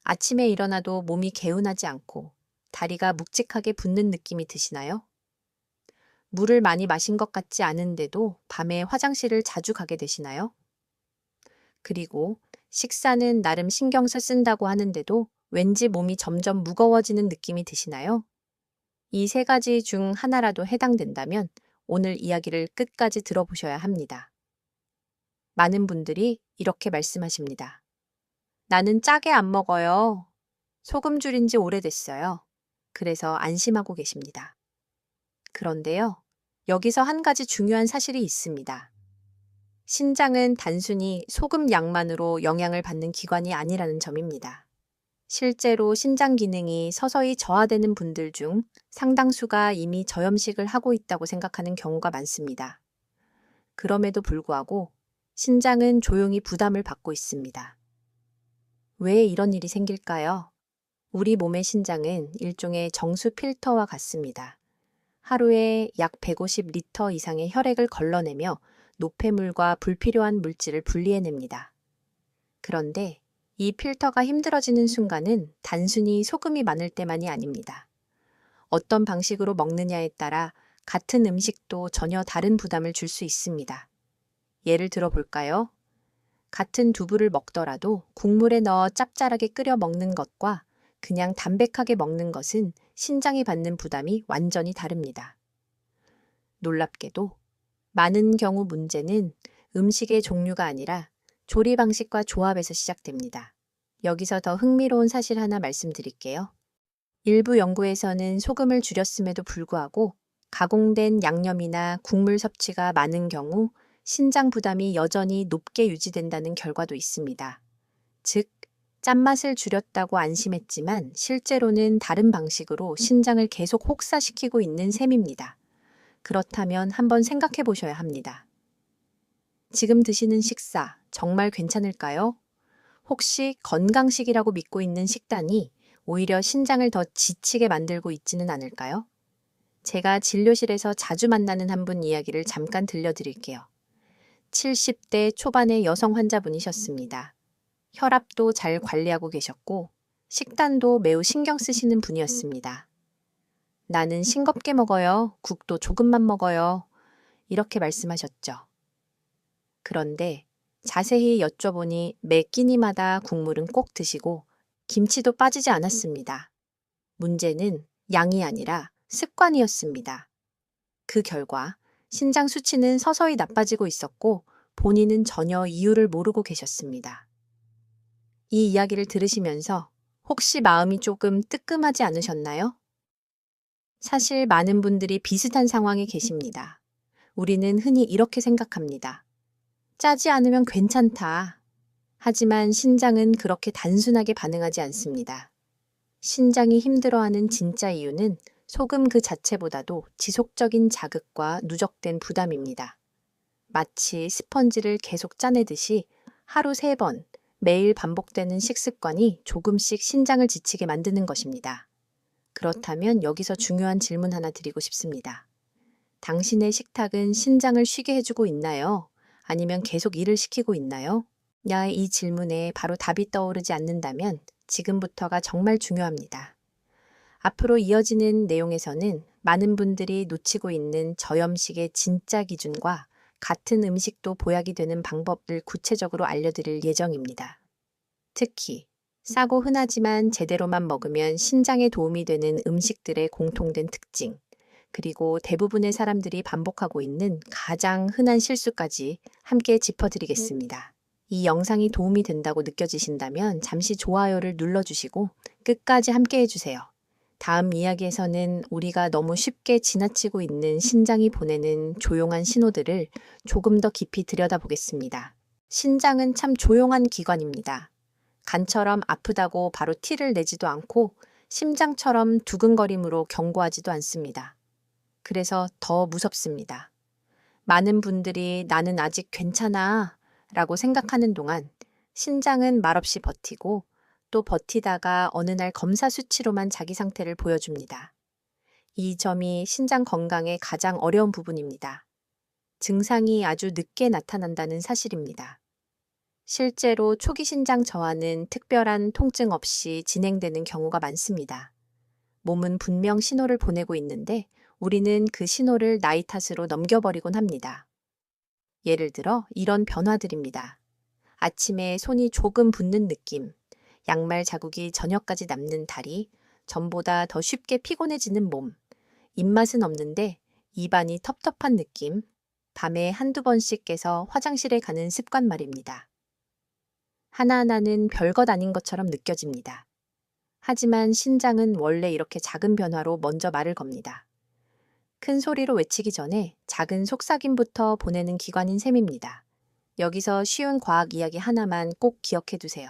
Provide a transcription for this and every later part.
아침에 일어나도 몸이 개운하지 않고 다리가 묵직하게 붓는 느낌이 드시나요? 물을 많이 마신 것 같지 않은데도 밤에 화장실을 자주 가게 되시나요? 그리고 식사는 나름 신경 쓴다고 하는데도 왠지 몸이 점점 무거워지는 느낌이 드시나요? 이 세 가지 중 하나라도 해당된다면 오늘 이야기를 끝까지 들어보셔야 합니다. 많은 분들이 이렇게 말씀하십니다. 나는 짜게 안 먹어요. 소금 줄인 지 오래됐어요. 그래서 안심하고 계십니다. 그런데요, 여기서 한 가지 중요한 사실이 있습니다. 신장은 단순히 소금 양만으로 영향을 받는 기관이 아니라는 점입니다. 실제로 신장 기능이 서서히 저하되는 분들 중 상당수가 이미 저염식을 하고 있다고 생각하는 경우가 많습니다. 그럼에도 불구하고 신장은 조용히 부담을 받고 있습니다. 왜 이런 일이 생길까요? 우리 몸의 신장은 일종의 정수 필터와 같습니다. 하루에 약 150리터 이상의 혈액을 걸러내며 노폐물과 불필요한 물질을 분리해냅니다. 그런데 이 필터가 힘들어지는 순간은 단순히 소금이 많을 때만이 아닙니다. 어떤 방식으로 먹느냐에 따라 같은 음식도 전혀 다른 부담을 줄 수 있습니다. 예를 들어 볼까요? 같은 두부를 먹더라도 국물에 넣어 짭짤하게 끓여 먹는 것과 그냥 담백하게 먹는 것은 신장이 받는 부담이 완전히 다릅니다. 놀랍게도 많은 경우 문제는 음식의 종류가 아니라 조리 방식과 조합에서 시작됩니다. 여기서 더 흥미로운 사실 하나 말씀드릴게요. 일부 연구에서는 소금을 줄였음에도 불구하고 가공된 양념이나 국물 섭취가 많은 경우 신장 부담이 여전히 높게 유지된다는 결과도 있습니다. 즉, 짠맛을 줄였다고 안심했지만 실제로는 다른 방식으로 신장을 계속 혹사시키고 있는 셈입니다. 그렇다면 한번 생각해 보셔야 합니다. 지금 드시는 식사 정말 괜찮을까요? 혹시 건강식이라고 믿고 있는 식단이 오히려 신장을 더 지치게 만들고 있지는 않을까요? 제가 진료실에서 자주 만나는 한 분 이야기를 잠깐 들려드릴게요. 70대 초반의 여성 환자분이셨습니다. 혈압도 잘 관리하고 계셨고 식단도 매우 신경 쓰시는 분이었습니다. 나는 싱겁게 먹어요. 국도 조금만 먹어요. 이렇게 말씀하셨죠. 그런데 자세히 여쭤보니 매 끼니마다 국물은 꼭 드시고 김치도 빠지지 않았습니다. 문제는 양이 아니라 습관이었습니다. 그 결과 신장 수치는 서서히 나빠지고 있었고 본인은 전혀 이유를 모르고 계셨습니다. 이 이야기를 들으시면서 혹시 마음이 조금 뜨끔하지 않으셨나요? 사실 많은 분들이 비슷한 상황에 계십니다. 우리는 흔히 이렇게 생각합니다. 짜지 않으면 괜찮다. 하지만 신장은 그렇게 단순하게 반응하지 않습니다. 신장이 힘들어하는 진짜 이유는 소금 그 자체보다도 지속적인 자극과 누적된 부담입니다. 마치 스펀지를 계속 짜내듯이 하루 3번, 매일 반복되는 식습관이 조금씩 신장을 지치게 만드는 것입니다. 그렇다면 여기서 중요한 질문 하나 드리고 싶습니다. 당신의 식탁은 신장을 쉬게 해주고 있나요? 아니면 계속 일을 시키고 있나요? 이 질문에 바로 답이 떠오르지 않는다면 지금부터가 정말 중요합니다. 앞으로 이어지는 내용에서는 많은 분들이 놓치고 있는 저염식의 진짜 기준과 같은 음식도 보약이 되는 방법을 구체적으로 알려드릴 예정입니다. 특히 싸고 흔하지만 제대로만 먹으면 신장에 도움이 되는 음식들의 공통된 특징, 그리고 대부분의 사람들이 반복하고 있는 가장 흔한 실수까지 함께 짚어드리겠습니다. 이 영상이 도움이 된다고 느껴지신다면 잠시 좋아요를 눌러주시고 끝까지 함께 해주세요. 다음 이야기에서는 우리가 너무 쉽게 지나치고 있는 신장이 보내는 조용한 신호들을 조금 더 깊이 들여다보겠습니다. 신장은 참 조용한 기관입니다. 간처럼 아프다고 바로 티를 내지도 않고 심장처럼 두근거림으로 경고하지도 않습니다. 그래서 더 무섭습니다. 많은 분들이 나는 아직 괜찮아 라고 생각하는 동안 신장은 말없이 버티고 또 버티다가 어느 날 검사 수치로만 자기 상태를 보여줍니다. 이 점이 신장 건강의 가장 어려운 부분입니다. 증상이 아주 늦게 나타난다는 사실입니다. 실제로 초기 신장 저하는 특별한 통증 없이 진행되는 경우가 많습니다. 몸은 분명 신호를 보내고 있는데 우리는 그 신호를 나이 탓으로 넘겨버리곤 합니다. 예를 들어 이런 변화들입니다. 아침에 손이 조금 붓는 느낌, 양말 자국이 저녁까지 남는 다리, 전보다 더 쉽게 피곤해지는 몸, 입맛은 없는데 입안이 텁텁한 느낌, 밤에 한두 번씩 깨서 화장실에 가는 습관 말입니다. 하나하나는 별것 아닌 것처럼 느껴집니다. 하지만 신장은 원래 이렇게 작은 변화로 먼저 말을 겁니다. 큰 소리로 외치기 전에 작은 속삭임부터 보내는 기관인 셈입니다. 여기서 쉬운 과학 이야기 하나만 꼭 기억해 두세요.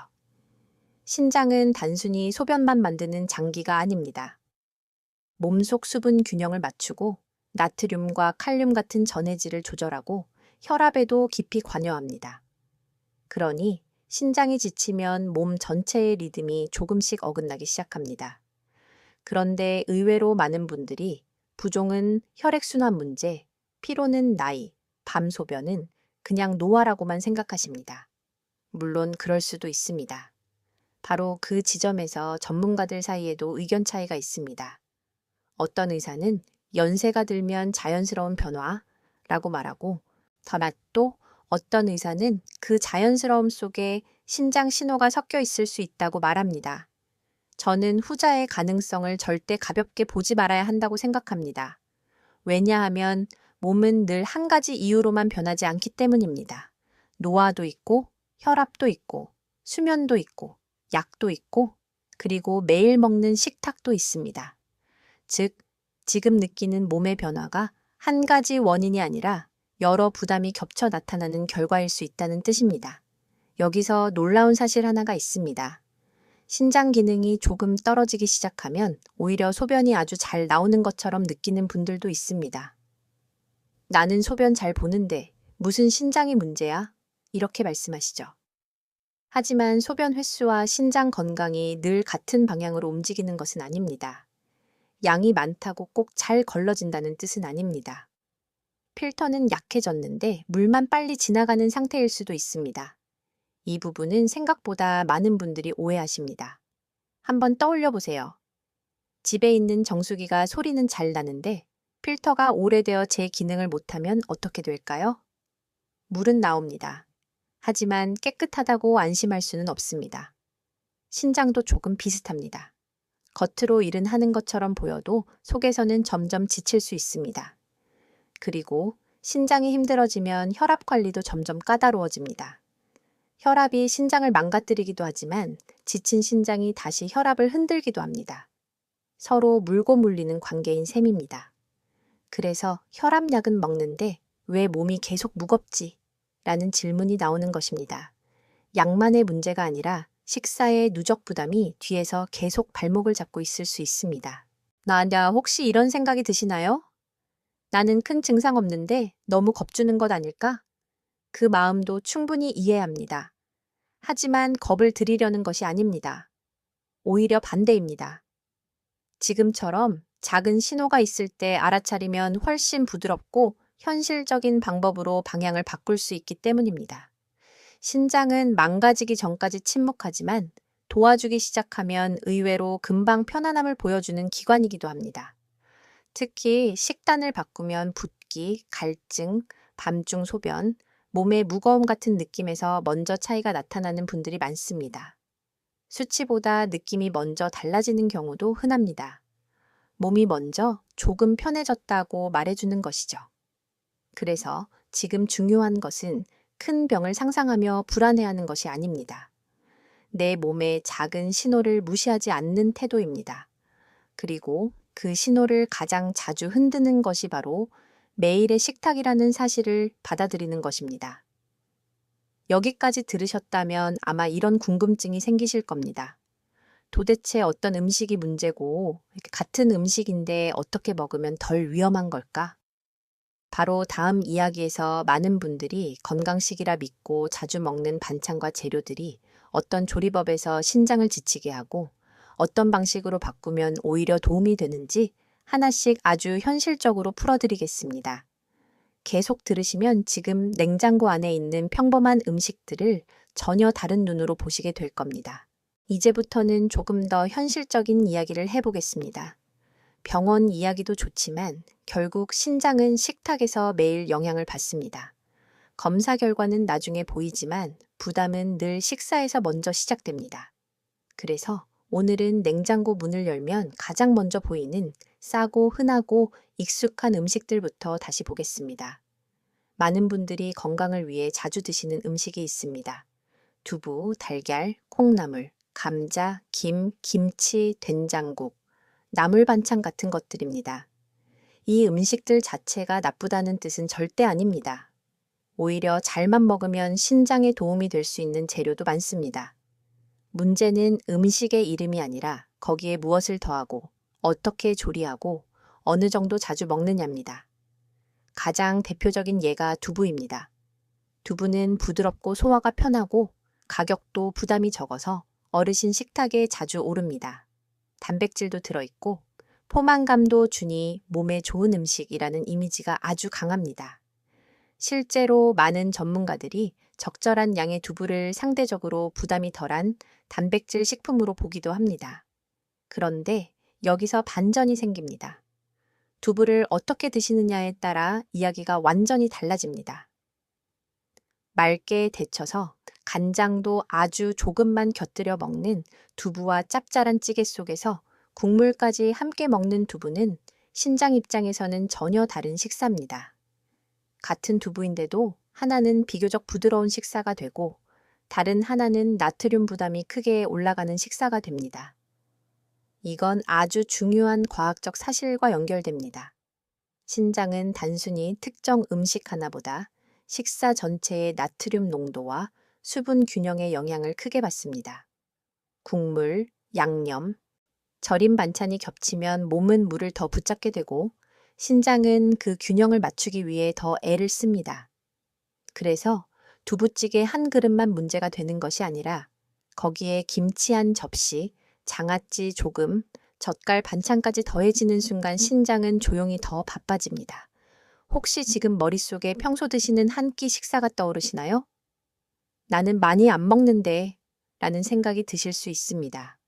신장은 단순히 소변만 만드는 장기가 아닙니다. 몸속 수분 균형을 맞추고 나트륨과 칼륨 같은 전해질을 조절하고 혈압에도 깊이 관여합니다. 그러니 신장이 지치면 몸 전체의 리듬이 조금씩 어긋나기 시작합니다. 그런데 의외로 많은 분들이 부종은 혈액순환 문제, 피로는 나이, 밤소변은 그냥 노화라고만 생각하십니다. 물론 그럴 수도 있습니다. 바로 그 지점에서 전문가들 사이에도 의견 차이가 있습니다. 어떤 의사는 연세가 들면 자연스러운 변화라고 말하고 또 어떤 의사는 그 자연스러움 속에 신장 신호가 섞여 있을 수 있다고 말합니다. 저는 후자의 가능성을 절대 가볍게 보지 말아야 한다고 생각합니다. 왜냐하면 몸은 늘 한 가지 이유로만 변하지 않기 때문입니다. 노화도 있고, 혈압도 있고, 수면도 있고, 약도 있고, 그리고 매일 먹는 식탁도 있습니다. 즉, 지금 느끼는 몸의 변화가 한 가지 원인이 아니라 여러 부담이 겹쳐 나타나는 결과일 수 있다는 뜻입니다. 여기서 놀라운 사실 하나가 있습니다. 신장 기능이 조금 떨어지기 시작하면 오히려 소변이 아주 잘 나오는 것처럼 느끼는 분들도 있습니다. 나는 소변 잘 보는데 무슨 신장이 문제야? 이렇게 말씀하시죠. 하지만 소변 횟수와 신장 건강이 늘 같은 방향으로 움직이는 것은 아닙니다. 양이 많다고 꼭 잘 걸러진다는 뜻은 아닙니다. 필터는 약해졌는데 물만 빨리 지나가는 상태일 수도 있습니다. 이 부분은 생각보다 많은 분들이 오해하십니다. 한번 떠올려 보세요. 집에 있는 정수기가 소리는 잘 나는데 필터가 오래되어 제 기능을 못하면 어떻게 될까요? 물은 나옵니다. 하지만 깨끗하다고 안심할 수는 없습니다. 신장도 조금 비슷합니다. 겉으로 일은 하는 것처럼 보여도 속에서는 점점 지칠 수 있습니다. 그리고 신장이 힘들어지면 혈압 관리도 점점 까다로워집니다. 혈압이 신장을 망가뜨리기도 하지만 지친 신장이 다시 혈압을 흔들기도 합니다. 서로 물고 물리는 관계인 셈입니다. 그래서 혈압약은 먹는데 왜 몸이 계속 무겁지? 라는 질문이 나오는 것입니다. 약만의 문제가 아니라 식사의 누적 부담이 뒤에서 계속 발목을 잡고 있을 수 있습니다. 나 혹시 이런 생각이 드시나요? 나는 큰 증상 없는데 너무 겁주는 것 아닐까? 그 마음도 충분히 이해합니다. 하지만 겁을 들이려는 것이 아닙니다. 오히려 반대입니다. 지금처럼 작은 신호가 있을 때 알아차리면 훨씬 부드럽고 현실적인 방법으로 방향을 바꿀 수 있기 때문입니다. 신장은 망가지기 전까지 침묵하지만 도와주기 시작하면 의외로 금방 편안함을 보여주는 기관이기도 합니다. 특히 식단을 바꾸면 붓기, 갈증, 밤중 소변, 몸의 무거움 같은 느낌에서 먼저 차이가 나타나는 분들이 많습니다. 수치보다 느낌이 먼저 달라지는 경우도 흔합니다. 몸이 먼저 조금 편해졌다고 말해주는 것이죠. 그래서 지금 중요한 것은 큰 병을 상상하며 불안해하는 것이 아닙니다. 내 몸의 작은 신호를 무시하지 않는 태도입니다. 그리고 그 신호를 가장 자주 흔드는 것이 바로 매일의 식탁이라는 사실을 받아들이는 것입니다. 여기까지 들으셨다면 아마 이런 궁금증이 생기실 겁니다. 도대체 어떤 음식이 문제고 같은 음식인데 어떻게 먹으면 덜 위험한 걸까? 바로 다음 이야기에서 많은 분들이 건강식이라 믿고 자주 먹는 반찬과 재료들이 어떤 조리법에서 신장을 지치게 하고 어떤 방식으로 바꾸면 오히려 도움이 되는지 하나씩 아주 현실적으로 풀어드리겠습니다. 계속 들으시면 지금 냉장고 안에 있는 평범한 음식들을 전혀 다른 눈으로 보시게 될 겁니다. 이제부터는 조금 더 현실적인 이야기를 해보겠습니다. 병원 이야기도 좋지만 결국 신장은 식탁에서 매일 영향을 받습니다. 검사 결과는 나중에 보이지만 부담은 늘 식사에서 먼저 시작됩니다. 그래서 오늘은 냉장고 문을 열면 가장 먼저 보이는 싸고 흔하고 익숙한 음식들부터 다시 보겠습니다. 많은 분들이 건강을 위해 자주 드시는 음식이 있습니다. 두부, 달걀, 콩나물, 감자, 김, 김치, 된장국, 나물 반찬 같은 것들입니다. 이 음식들 자체가 나쁘다는 뜻은 절대 아닙니다. 오히려 잘만 먹으면 신장에 도움이 될 수 있는 재료도 많습니다. 문제는 음식의 이름이 아니라 거기에 무엇을 더하고 어떻게 조리하고 어느 정도 자주 먹느냐입니다. 가장 대표적인 예가 두부입니다. 두부는 부드럽고 소화가 편하고 가격도 부담이 적어서 어르신 식탁에 자주 오릅니다. 단백질도 들어있고 포만감도 주니 몸에 좋은 음식이라는 이미지가 아주 강합니다. 실제로 많은 전문가들이 적절한 양의 두부를 상대적으로 부담이 덜한 단백질 식품으로 보기도 합니다. 그런데 여기서 반전이 생깁니다. 두부를 어떻게 드시느냐에 따라 이야기가 완전히 달라집니다. 맑게 데쳐서 간장도 아주 조금만 곁들여 먹는 두부와 짭짤한 찌개 속에서 국물까지 함께 먹는 두부는 신장 입장에서는 전혀 다른 식사입니다. 같은 두부인데도 하나는 비교적 부드러운 식사가 되고 다른 하나는 나트륨 부담이 크게 올라가는 식사가 됩니다. 이건 아주 중요한 과학적 사실과 연결됩니다. 신장은 단순히 특정 음식 하나보다 식사 전체의 나트륨 농도와 수분 균형의 영향을 크게 받습니다. 국물, 양념, 절인 반찬이 겹치면 몸은 물을 더 붙잡게 되고 신장은 그 균형을 맞추기 위해 더 애를 씁니다. 그래서 두부찌개 한 그릇만 문제가 되는 것이 아니라 거기에 김치 한 접시, 장아찌 조금, 젓갈 반찬까지 더해지는 순간 신장은 조용히 더 바빠집니다. 혹시 지금 머릿속에 평소 드시는 한 끼 식사가 떠오르시나요? 나는 많이 안 먹는데 라는 생각이 드실 수 있습니다.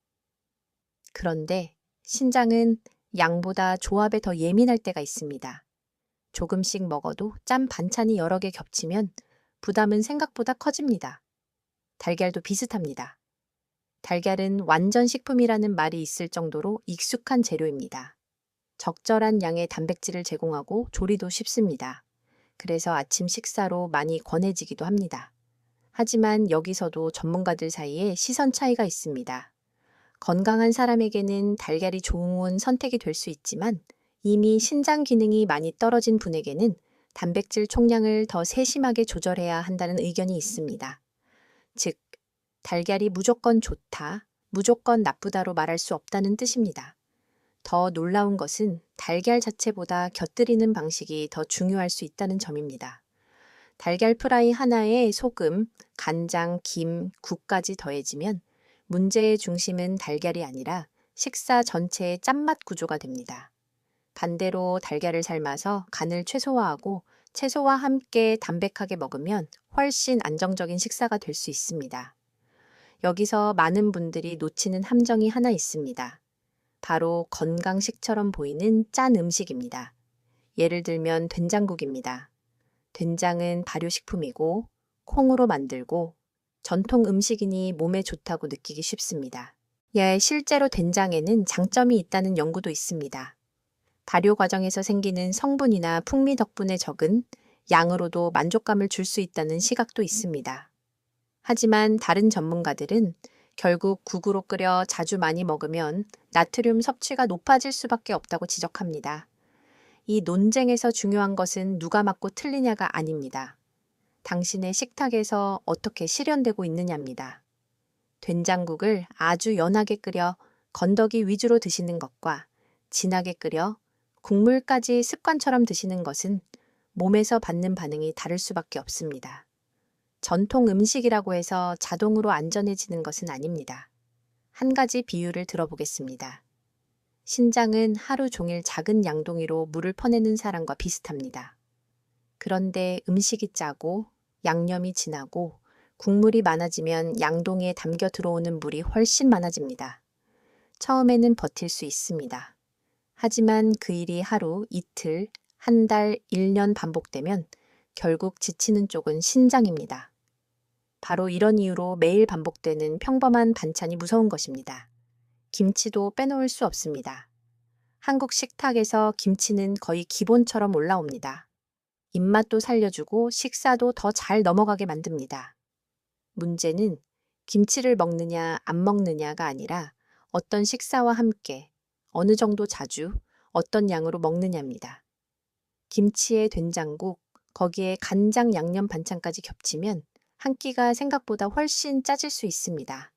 그런데 신장은 양보다 조합에 더 예민할 때가 있습니다. 조금씩 먹어도 짠 반찬이 여러 개 겹치면 부담은 생각보다 커집니다. 달걀도 비슷합니다. 달걀은 완전 식품이라는 말이 있을 정도로 익숙한 재료입니다. 적절한 양의 단백질을 제공하고 조리도 쉽습니다. 그래서 아침 식사로 많이 권해지기도 합니다. 하지만 여기서도 전문가들 사이에 시선 차이가 있습니다. 건강한 사람에게는 달걀이 좋은 선택이 될 수 있지만 이미 신장 기능이 많이 떨어진 분에게는 단백질 총량을 더 세심하게 조절해야 한다는 의견이 있습니다. 즉, 달걀이 무조건 좋다, 무조건 나쁘다로 말할 수 없다는 뜻입니다. 더 놀라운 것은 달걀 자체보다 곁들이는 방식이 더 중요할 수 있다는 점입니다. 달걀 프라이 하나에 소금, 간장, 김, 국까지 더해지면 문제의 중심은 달걀이 아니라 식사 전체의 짠맛 구조가 됩니다. 반대로 달걀을 삶아서 간을 최소화하고 채소와 함께 담백하게 먹으면 훨씬 안정적인 식사가 될 수 있습니다. 여기서 많은 분들이 놓치는 함정이 하나 있습니다. 바로 건강식처럼 보이는 짠 음식입니다. 예를 들면 된장국입니다. 된장은 발효식품이고 콩으로 만들고 전통 음식이니 몸에 좋다고 느끼기 쉽습니다. 실제로 된장에는 장점이 있다는 연구도 있습니다. 발효 과정에서 생기는 성분이나 풍미 덕분에 적은 양으로도 만족감을 줄 수 있다는 시각도 있습니다. 하지만 다른 전문가들은 결국 국으로 끓여 자주 많이 먹으면 나트륨 섭취가 높아질 수밖에 없다고 지적합니다. 이 논쟁에서 중요한 것은 누가 맞고 틀리냐가 아닙니다. 당신의 식탁에서 어떻게 실현되고 있느냐입니다. 된장국을 아주 연하게 끓여 건더기 위주로 드시는 것과 진하게 끓여 국물까지 습관처럼 드시는 것은 몸에서 받는 반응이 다를 수밖에 없습니다. 전통 음식이라고 해서 자동으로 안전해지는 것은 아닙니다. 한 가지 비유를 들어보겠습니다. 신장은 하루 종일 작은 양동이로 물을 퍼내는 사람과 비슷합니다. 그런데 음식이 짜고 양념이 진하고 국물이 많아지면 양동이에 담겨 들어오는 물이 훨씬 많아집니다. 처음에는 버틸 수 있습니다. 하지만 그 일이 하루, 이틀, 한 달, 1년 반복되면 결국 지치는 쪽은 신장입니다. 바로 이런 이유로 매일 반복되는 평범한 반찬이 무서운 것입니다. 김치도 빼놓을 수 없습니다. 한국 식탁에서 김치는 거의 기본처럼 올라옵니다. 입맛도 살려주고 식사도 더 잘 넘어가게 만듭니다. 문제는 김치를 먹느냐 안 먹느냐가 아니라 어떤 식사와 함께 어느 정도 자주 어떤 양으로 먹느냐입니다. 김치에 된장국, 거기에 간장 양념 반찬까지 겹치면 한 끼가 생각보다 훨씬 짜질 수 있습니다.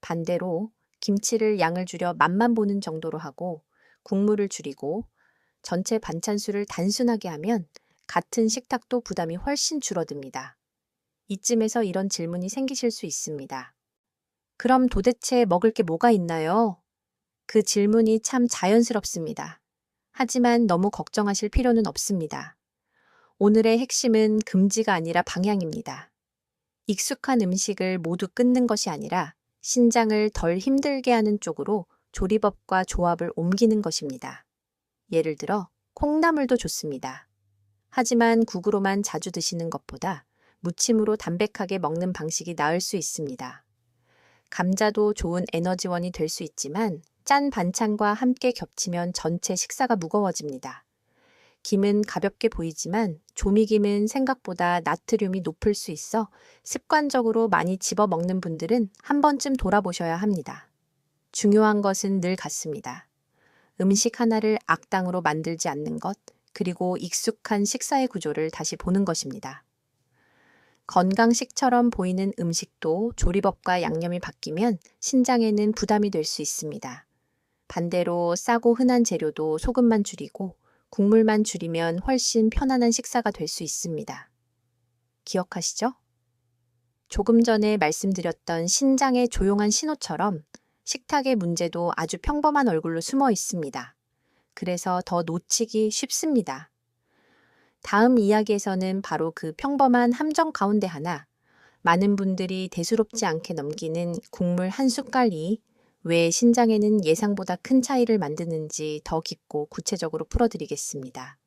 반대로 김치를 양을 줄여 맛만 보는 정도로 하고 국물을 줄이고 전체 반찬 수를 단순하게 하면 같은 식탁도 부담이 훨씬 줄어듭니다. 이쯤에서 이런 질문이 생기실 수 있습니다. 그럼 도대체 먹을 게 뭐가 있나요? 그 질문이 참 자연스럽습니다. 하지만 너무 걱정하실 필요는 없습니다. 오늘의 핵심은 금지가 아니라 방향입니다. 익숙한 음식을 모두 끊는 것이 아니라 신장을 덜 힘들게 하는 쪽으로 조리법과 조합을 옮기는 것입니다. 예를 들어 콩나물도 좋습니다. 하지만 국으로만 자주 드시는 것보다 무침으로 담백하게 먹는 방식이 나을 수 있습니다. 감자도 좋은 에너지원이 될 수 있지만 짠 반찬과 함께 겹치면 전체 식사가 무거워집니다. 김은 가볍게 보이지만 조미김은 생각보다 나트륨이 높을 수 있어 습관적으로 많이 집어 먹는 분들은 한 번쯤 돌아보셔야 합니다. 중요한 것은 늘 같습니다. 음식 하나를 악당으로 만들지 않는 것, 그리고 익숙한 식사의 구조를 다시 보는 것입니다. 건강식처럼 보이는 음식도 조리법과 양념이 바뀌면 신장에는 부담이 될 수 있습니다. 반대로 싸고 흔한 재료도 소금만 줄이고 국물만 줄이면 훨씬 편안한 식사가 될 수 있습니다. 기억하시죠? 조금 전에 말씀드렸던 신장의 조용한 신호처럼 식탁의 문제도 아주 평범한 얼굴로 숨어 있습니다. 그래서 더 놓치기 쉽습니다. 다음 이야기에서는 바로 그 평범한 함정 가운데 하나, 많은 분들이 대수롭지 않게 넘기는 국물 한 숟갈이 왜 신장에는 예상보다 큰 차이를 만드는지 더 깊고 구체적으로 풀어드리겠습니다.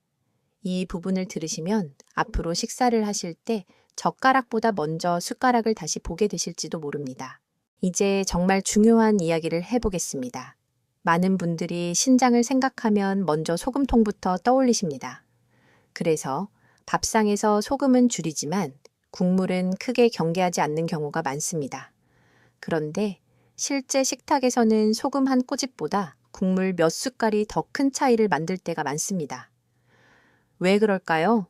이 부분을 들으시면 앞으로 식사를 하실 때 젓가락보다 먼저 숟가락을 다시 보게 되실지도 모릅니다. 이제 정말 중요한 이야기를 해보겠습니다. 많은 분들이 신장을 생각하면 먼저 소금통부터 떠올리십니다. 그래서 밥상에서 소금은 줄이지만 국물은 크게 경계하지 않는 경우가 많습니다. 그런데 실제 식탁에서는 소금 한 꼬집보다 국물 몇 숟갈이 더 큰 차이를 만들 때가 많습니다. 왜 그럴까요?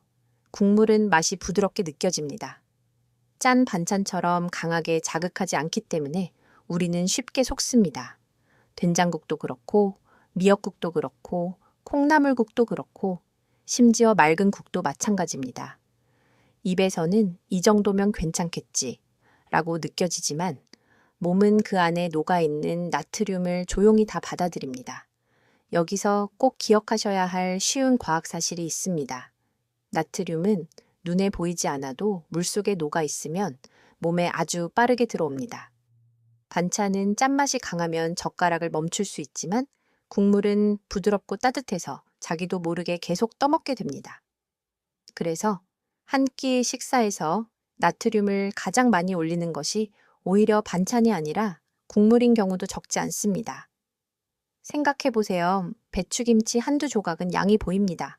국물은 맛이 부드럽게 느껴집니다. 짠 반찬처럼 강하게 자극하지 않기 때문에 우리는 쉽게 속습니다. 된장국도 그렇고 미역국도 그렇고 콩나물국도 그렇고 심지어 맑은 국도 마찬가지입니다. 입에서는 이 정도면 괜찮겠지 라고 느껴지지만 몸은 그 안에 녹아있는 나트륨을 조용히 다 받아들입니다. 여기서 꼭 기억하셔야 할 쉬운 과학 사실이 있습니다. 나트륨은 눈에 보이지 않아도 물속에 녹아있으면 몸에 아주 빠르게 들어옵니다. 반찬은 짠맛이 강하면 젓가락을 멈출 수 있지만 국물은 부드럽고 따뜻해서 자기도 모르게 계속 떠먹게 됩니다. 그래서 한 끼 식사에서 나트륨을 가장 많이 올리는 것이 오히려 반찬이 아니라 국물인 경우도 적지 않습니다. 생각해보세요. 배추김치 한두 조각은 양이 보입니다.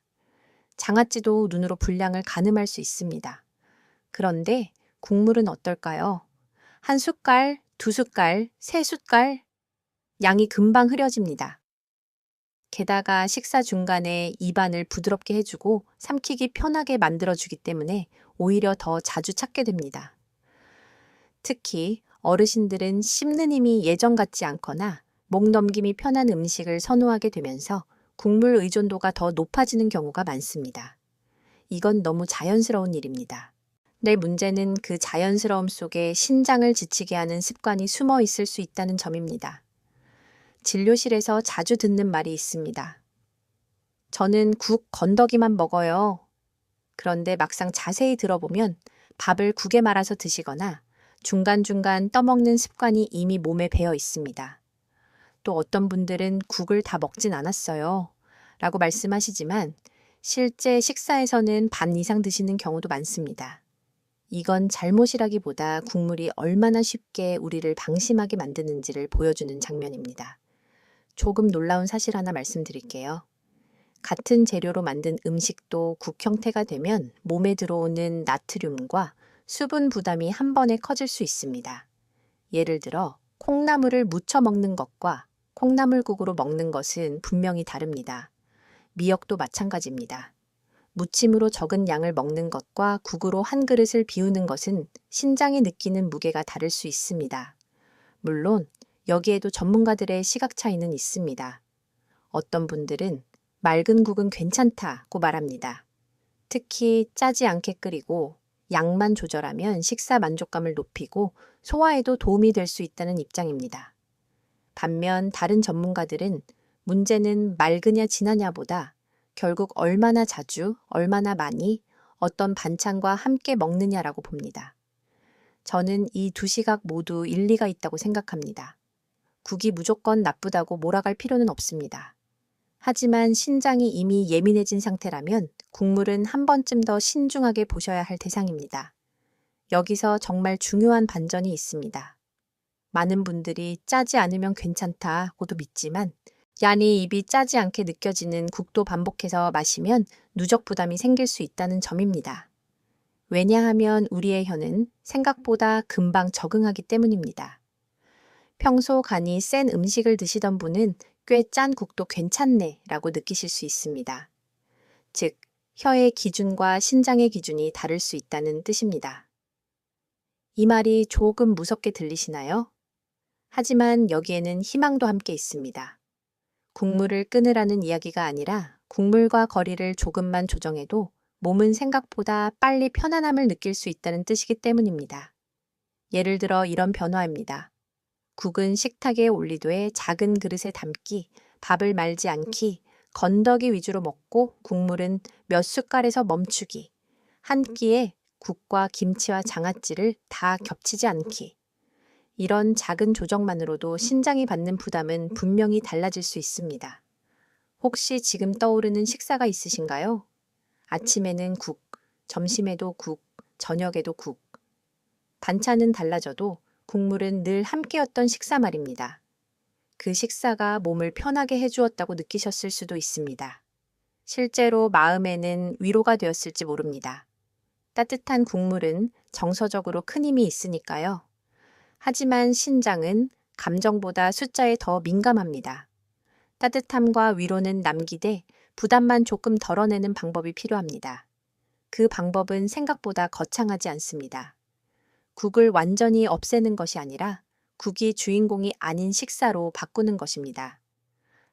장아찌도 눈으로 분량을 가늠할 수 있습니다. 그런데 국물은 어떨까요? 한 숟갈, 두 숟갈, 세 숟갈, 양이 금방 흐려집니다. 게다가 식사 중간에 입안을 부드럽게 해주고 삼키기 편하게 만들어주기 때문에 오히려 더 자주 찾게 됩니다. 특히 어르신들은 씹는 힘이 예전 같지 않거나 목 넘김이 편한 음식을 선호하게 되면서 국물 의존도가 더 높아지는 경우가 많습니다. 이건 너무 자연스러운 일입니다. 내 문제는 그 자연스러움 속에 신장을 지치게 하는 습관이 숨어 있을 수 있다는 점입니다. 진료실에서 자주 듣는 말이 있습니다. 저는 국 건더기만 먹어요. 그런데 막상 자세히 들어보면 밥을 국에 말아서 드시거나 중간중간 떠먹는 습관이 이미 몸에 배어 있습니다. 또 어떤 분들은 국을 다 먹진 않았어요. 라고 말씀하시지만 실제 식사에서는 반 이상 드시는 경우도 많습니다. 이건 잘못이라기보다 국물이 얼마나 쉽게 우리를 방심하게 만드는지를 보여주는 장면입니다. 조금 놀라운 사실 하나 말씀드릴게요. 같은 재료로 만든 음식도 국 형태가 되면 몸에 들어오는 나트륨과 수분 부담이 한 번에 커질 수 있습니다. 예를 들어 콩나물을 무쳐 먹는 것과 콩나물국으로 먹는 것은 분명히 다릅니다. 미역도 마찬가지입니다. 무침으로 적은 양을 먹는 것과 국으로 한 그릇을 비우는 것은 신장이 느끼는 무게가 다를 수 있습니다. 물론 여기에도 전문가들의 시각 차이는 있습니다. 어떤 분들은 맑은 국은 괜찮다고 말합니다. 특히 짜지 않게 끓이고 양만 조절하면 식사 만족감을 높이고 소화에도 도움이 될 수 있다는 입장입니다. 반면 다른 전문가들은 문제는 맑으냐 진하냐보다 결국 얼마나 자주, 얼마나 많이, 어떤 반찬과 함께 먹느냐라고 봅니다. 저는 이 두 시각 모두 일리가 있다고 생각합니다. 국이 무조건 나쁘다고 몰아갈 필요는 없습니다. 하지만 신장이 이미 예민해진 상태라면 국물은 한 번쯤 더 신중하게 보셔야 할 대상입니다. 여기서 정말 중요한 반전이 있습니다. 많은 분들이 짜지 않으면 괜찮다고도 믿지만 얀이 입이 짜지 않게 느껴지는 국도 반복해서 마시면 누적 부담이 생길 수 있다는 점입니다. 왜냐하면 우리의 혀는 생각보다 금방 적응하기 때문입니다. 평소 간이 센 음식을 드시던 분은 꽤 짠 국도 괜찮네 라고 느끼실 수 있습니다. 즉, 혀의 기준과 신장의 기준이 다를 수 있다는 뜻입니다. 이 말이 조금 무섭게 들리시나요? 하지만 여기에는 희망도 함께 있습니다. 국물을 끊으라는 이야기가 아니라 국물과 거리를 조금만 조정해도 몸은 생각보다 빨리 편안함을 느낄 수 있다는 뜻이기 때문입니다. 예를 들어 이런 변화입니다. 국은 식탁에 올리되 작은 그릇에 담기, 밥을 말지 않기, 건더기 위주로 먹고 국물은 몇 숟갈에서 멈추기, 한 끼에 국과 김치와 장아찌를 다 겹치지 않기. 이런 작은 조정만으로도 신장이 받는 부담은 분명히 달라질 수 있습니다. 혹시 지금 떠오르는 식사가 있으신가요? 아침에는 국, 점심에도 국, 저녁에도 국. 반찬은 달라져도 국물은 늘 함께였던 식사 말입니다. 그 식사가 몸을 편하게 해주었다고 느끼셨을 수도 있습니다. 실제로 마음에는 위로가 되었을지 모릅니다. 따뜻한 국물은 정서적으로 큰 힘이 있으니까요. 하지만 신장은 감정보다 숫자에 더 민감합니다. 따뜻함과 위로는 남기되 부담만 조금 덜어내는 방법이 필요합니다. 그 방법은 생각보다 거창하지 않습니다. 국을 완전히 없애는 것이 아니라 국이 주인공이 아닌 식사로 바꾸는 것입니다.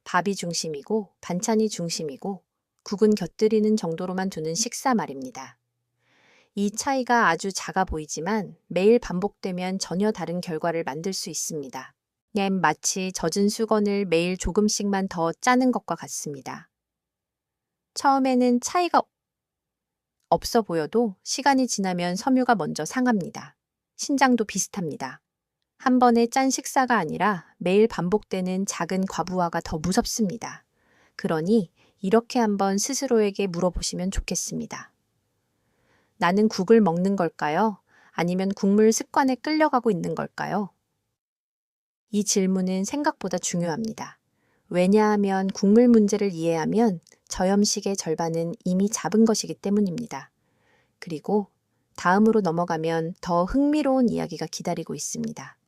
밥이 중심이고 반찬이 중심이고 국은 곁들이는 정도로만 두는 식사 말입니다. 이 차이가 아주 작아 보이지만 매일 반복되면 전혀 다른 결과를 만들 수 있습니다. 마치 젖은 수건을 매일 조금씩만 더 짜는 것과 같습니다. 처음에는 차이가 없어 보여도 시간이 지나면 섬유가 먼저 상합니다. 신장도 비슷합니다. 한 번의 짠 식사가 아니라 매일 반복되는 작은 과부하가 더 무섭습니다. 그러니 이렇게 한번 스스로에게 물어보시면 좋겠습니다. 나는 국을 먹는 걸까요? 아니면 국물 습관에 끌려가고 있는 걸까요? 이 질문은 생각보다 중요합니다. 왜냐하면 국물 문제를 이해하면 저염식의 절반은 이미 잡은 것이기 때문입니다. 그리고 다음으로 넘어가면 더 흥미로운 이야기가 기다리고 있습니다.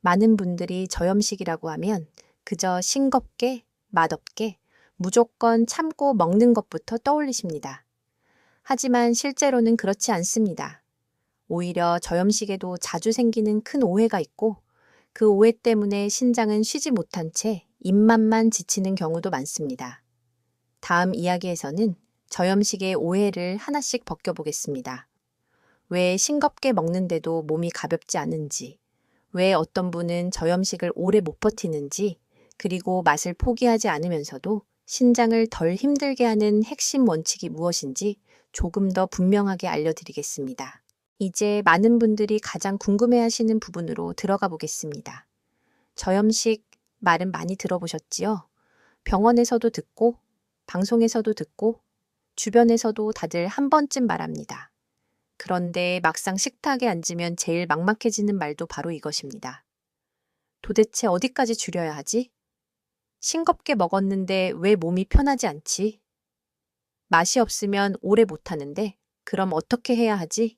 많은 분들이 저염식이라고 하면 그저 싱겁게, 맛없게, 무조건 참고 먹는 것부터 떠올리십니다. 하지만 실제로는 그렇지 않습니다. 오히려 저염식에도 자주 생기는 큰 오해가 있고 그 오해 때문에 신장은 쉬지 못한 채 입맛만 지치는 경우도 많습니다. 다음 이야기에서는 저염식의 오해를 하나씩 벗겨보겠습니다. 왜 싱겁게 먹는데도 몸이 가볍지 않은지, 왜 어떤 분은 저염식을 오래 못 버티는지, 그리고 맛을 포기하지 않으면서도 신장을 덜 힘들게 하는 핵심 원칙이 무엇인지 조금 더 분명하게 알려드리겠습니다. 이제 많은 분들이 가장 궁금해하시는 부분으로 들어가 보겠습니다. 저염식 말은 많이 들어보셨지요? 병원에서도 듣고, 방송에서도 듣고, 주변에서도 다들 한 번쯤 말합니다. 그런데 막상 식탁에 앉으면 제일 막막해지는 말도 바로 이것입니다. 도대체 어디까지 줄여야 하지? 싱겁게 먹었는데 왜 몸이 편하지 않지? 맛이 없으면 오래 못하는데 그럼 어떻게 해야 하지?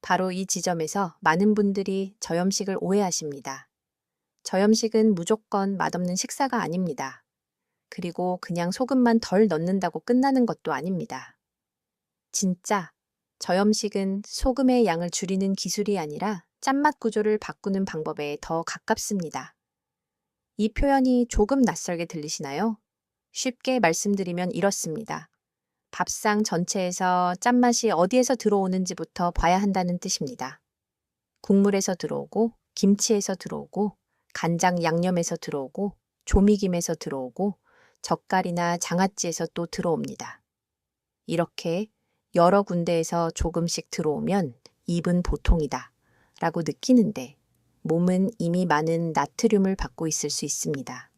바로 이 지점에서 많은 분들이 저염식을 오해하십니다. 저염식은 무조건 맛없는 식사가 아닙니다. 그리고 그냥 소금만 덜 넣는다고 끝나는 것도 아닙니다. 진짜 저염식은 소금의 양을 줄이는 기술이 아니라 짠맛 구조를 바꾸는 방법에 더 가깝습니다. 이 표현이 조금 낯설게 들리시나요? 쉽게 말씀드리면 이렇습니다. 밥상 전체에서 짠맛이 어디에서 들어오는지부터 봐야 한다는 뜻입니다. 국물에서 들어오고, 김치에서 들어오고, 간장 양념에서 들어오고, 조미김에서 들어오고, 젓갈이나 장아찌에서 또 들어옵니다. 이렇게 여러 군데에서 조금씩 들어오면 입은 보통이다 라고 느끼는데 몸은 이미 많은 나트륨을 받고 있을 수 있습니다.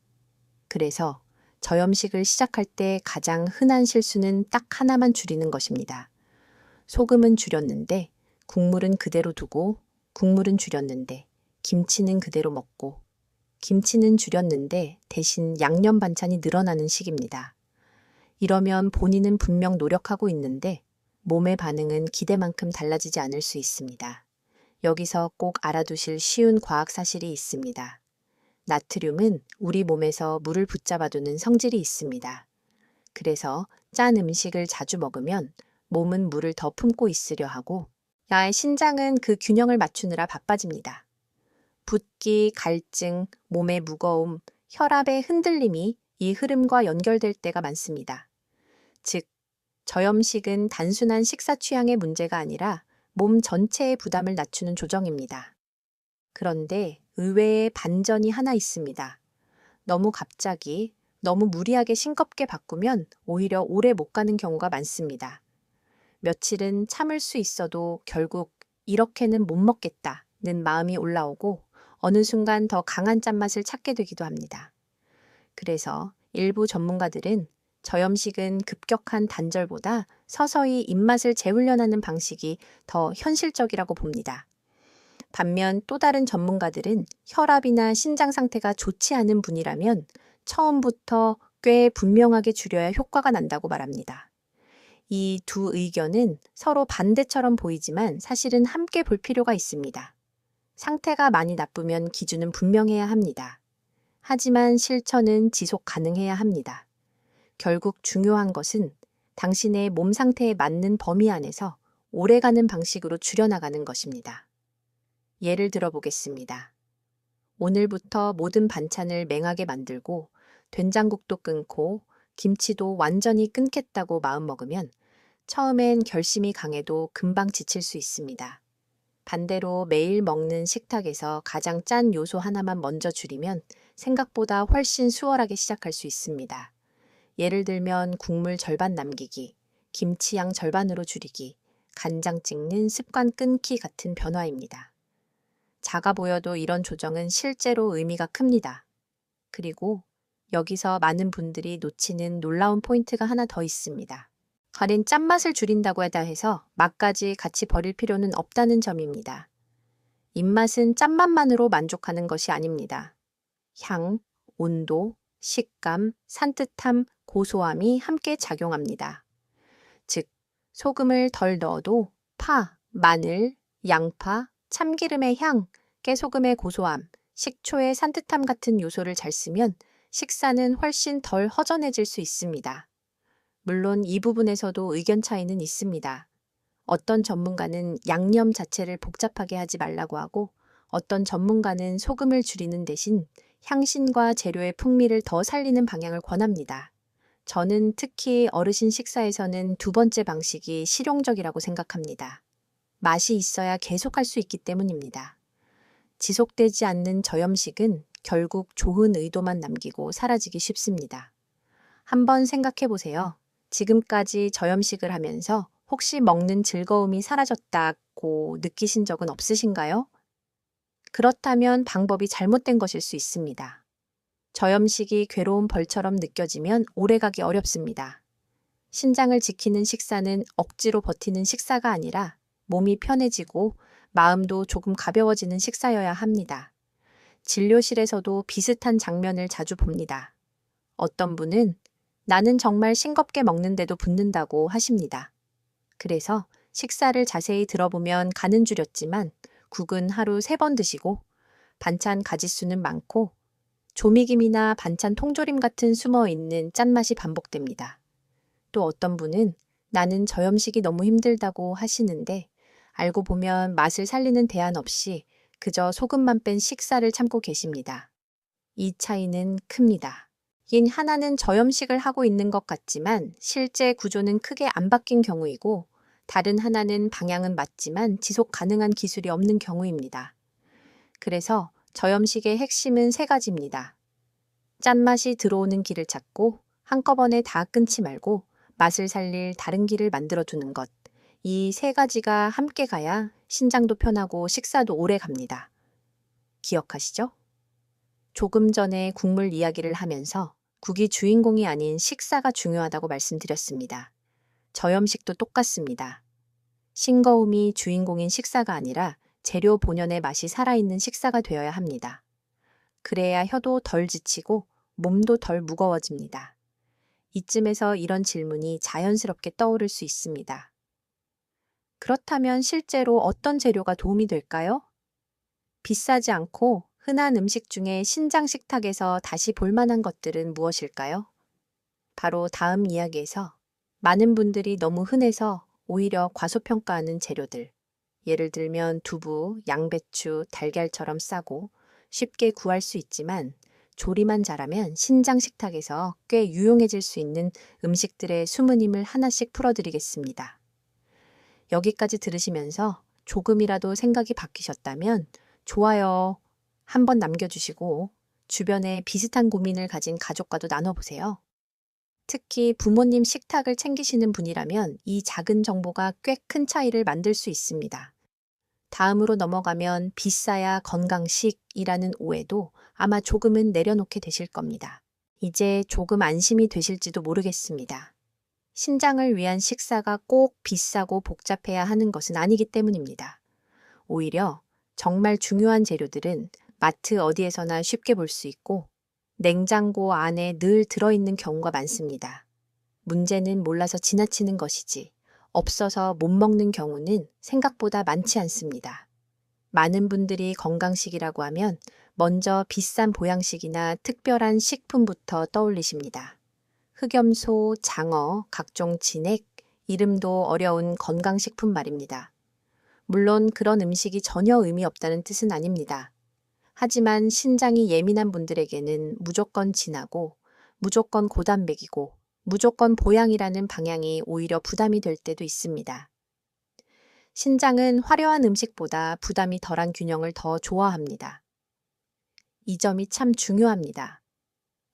그래서 저염식을 시작할 때 가장 흔한 실수는 딱 하나만 줄이는 것입니다. 소금은 줄였는데 국물은 그대로 두고 국물은 줄였는데 김치는 그대로 먹고 김치는 줄였는데 대신 양념 반찬이 늘어나는 식입니다. 이러면 본인은 분명 노력하고 있는데 몸의 반응은 기대만큼 달라지지 않을 수 있습니다. 여기서 꼭 알아두실 쉬운 과학 사실이 있습니다. 나트륨은 우리 몸에서 물을 붙잡아두는 성질이 있습니다. 그래서 짠 음식을 자주 먹으면 몸은 물을 더 품고 있으려 하고 나의 신장은 그 균형을 맞추느라 바빠집니다. 붓기, 갈증, 몸의 무거움, 혈압의 흔들림이 이 흐름과 연결될 때가 많습니다. 즉, 저염식은 단순한 식사 취향의 문제가 아니라 몸 전체의 부담을 낮추는 조정입니다. 그런데 의외의 반전이 하나 있습니다. 너무 갑자기, 너무 무리하게 싱겁게 바꾸면 오히려 오래 못 가는 경우가 많습니다. 며칠은 참을 수 있어도 결국 이렇게는 못 먹겠다는 마음이 올라오고 어느 순간 더 강한 짠맛을 찾게 되기도 합니다. 그래서 일부 전문가들은 저염식은 급격한 단절보다 서서히 입맛을 재훈련하는 방식이 더 현실적이라고 봅니다. 반면 또 다른 전문가들은 혈압이나 신장 상태가 좋지 않은 분이라면 처음부터 꽤 분명하게 줄여야 효과가 난다고 말합니다. 이 두 의견은 서로 반대처럼 보이지만 사실은 함께 볼 필요가 있습니다. 상태가 많이 나쁘면 기준은 분명해야 합니다. 하지만 실천은 지속 가능해야 합니다. 결국 중요한 것은 당신의 몸 상태에 맞는 범위 안에서 오래가는 방식으로 줄여나가는 것입니다. 예를 들어 보겠습니다. 오늘부터 모든 반찬을 맹하게 만들고 된장국도 끊고 김치도 완전히 끊겠다고 마음먹으면 처음엔 결심이 강해도 금방 지칠 수 있습니다. 반대로 매일 먹는 식탁에서 가장 짠 요소 하나만 먼저 줄이면 생각보다 훨씬 수월하게 시작할 수 있습니다. 예를 들면 국물 절반 남기기, 김치 양 절반으로 줄이기, 간장 찍는 습관 끊기 같은 변화입니다. 작아 보여도 이런 조정은 실제로 의미가 큽니다. 그리고 여기서 많은 분들이 놓치는 놀라운 포인트가 하나 더 있습니다. 가린 짠맛을 줄인다고 하다 해서 맛까지 같이 버릴 필요는 없다는 점입니다. 입맛은 짠맛만으로 만족하는 것이 아닙니다. 향, 온도, 식감, 산뜻함, 고소함이 함께 작용합니다. 즉, 소금을 덜 넣어도 파, 마늘, 양파, 참기름의 향, 깨소금의 고소함, 식초의 산뜻함 같은 요소를 잘 쓰면 식사는 훨씬 덜 허전해질 수 있습니다. 물론 이 부분에서도 의견 차이는 있습니다. 어떤 전문가는 양념 자체를 복잡하게 하지 말라고 하고 어떤 전문가는 소금을 줄이는 대신 향신과 재료의 풍미를 더 살리는 방향을 권합니다. 저는 특히 어르신 식사에서는 두 번째 방식이 실용적이라고 생각합니다. 맛이 있어야 계속할 수 있기 때문입니다. 지속되지 않는 저염식은 결국 좋은 의도만 남기고 사라지기 쉽습니다. 한번 생각해 보세요. 지금까지 저염식을 하면서 혹시 먹는 즐거움이 사라졌다고 않고 느끼신 적은 없으신가요? 그렇다면 방법이 잘못된 것일 수 있습니다. 저염식이 괴로운 벌처럼 느껴지면 오래가기 어렵습니다. 신장을 지키는 식사는 억지로 버티는 식사가 아니라 몸이 편해지고 마음도 조금 가벼워지는 식사여야 합니다. 진료실에서도 비슷한 장면을 자주 봅니다. 어떤 분은 나는 정말 싱겁게 먹는데도 붓는다고 하십니다. 그래서 식사를 자세히 들어보면 간은 줄였지만 국은 하루 3번 드시고 반찬 가짓수는 많고 조미김이나 반찬 통조림 같은 숨어 있는 짠맛이 반복됩니다. 또 어떤 분은 나는 저염식이 너무 힘들다고 하시는데 알고 보면 맛을 살리는 대안 없이 그저 소금만 뺀 식사를 참고 계십니다. 이 차이는 큽니다. 인 하나는 저염식을 하고 있는 것 같지만 실제 구조는 크게 안 바뀐 경우이고 다른 하나는 방향은 맞지만 지속 가능한 기술이 없는 경우입니다. 그래서 저염식의 핵심은 3가지입니다. 짠맛이 들어오는 길을 찾고 한꺼번에 다 끊지 말고 맛을 살릴 다른 길을 만들어 두는 것. 이 3가지가 함께 가야 신장도 편하고 식사도 오래 갑니다. 기억하시죠? 조금 전에 국물 이야기를 하면서 국이 주인공이 아닌 식사가 중요하다고 말씀드렸습니다. 저염식도 똑같습니다. 싱거움이 주인공인 식사가 아니라 재료 본연의 맛이 살아있는 식사가 되어야 합니다. 그래야 혀도 덜 지치고 몸도 덜 무거워집니다. 이쯤에서 이런 질문이 자연스럽게 떠오를 수 있습니다. 그렇다면 실제로 어떤 재료가 도움이 될까요? 비싸지 않고 흔한 음식 중에 신장 식탁에서 다시 볼만한 것들은 무엇일까요? 바로 다음 이야기에서 많은 분들이 너무 흔해서 오히려 과소평가하는 재료들, 예를 들면 두부, 양배추, 달걀처럼 싸고 쉽게 구할 수 있지만 조리만 잘하면 신장 식탁에서 꽤 유용해질 수 있는 음식들의 숨은 힘을 하나씩 풀어드리겠습니다. 여기까지 들으시면서 조금이라도 생각이 바뀌셨다면 좋아요 한번 남겨주시고 주변에 비슷한 고민을 가진 가족과도 나눠보세요. 특히 부모님 식탁을 챙기시는 분이라면 이 작은 정보가 꽤 큰 차이를 만들 수 있습니다. 다음으로 넘어가면 비싸야 건강식이라는 오해도 아마 조금은 내려놓게 되실 겁니다. 이제 조금 안심이 되실지도 모르겠습니다. 신장을 위한 식사가 꼭 비싸고 복잡해야 하는 것은 아니기 때문입니다. 오히려 정말 중요한 재료들은 마트 어디에서나 쉽게 볼 수 있고 냉장고 안에 늘 들어있는 경우가 많습니다. 문제는 몰라서 지나치는 것이지 없어서 못 먹는 경우는 생각보다 많지 않습니다. 많은 분들이 건강식이라고 하면 먼저 비싼 보양식이나 특별한 식품부터 떠올리십니다. 흑염소, 장어, 각종 진액, 이름도 어려운 건강식품 말입니다. 물론 그런 음식이 전혀 의미 없다는 뜻은 아닙니다. 하지만 신장이 예민한 분들에게는 무조건 진하고 무조건 고단백이고 무조건 보양이라는 방향이 오히려 부담이 될 때도 있습니다. 신장은 화려한 음식보다 부담이 덜한 균형을 더 좋아합니다. 이 점이 참 중요합니다.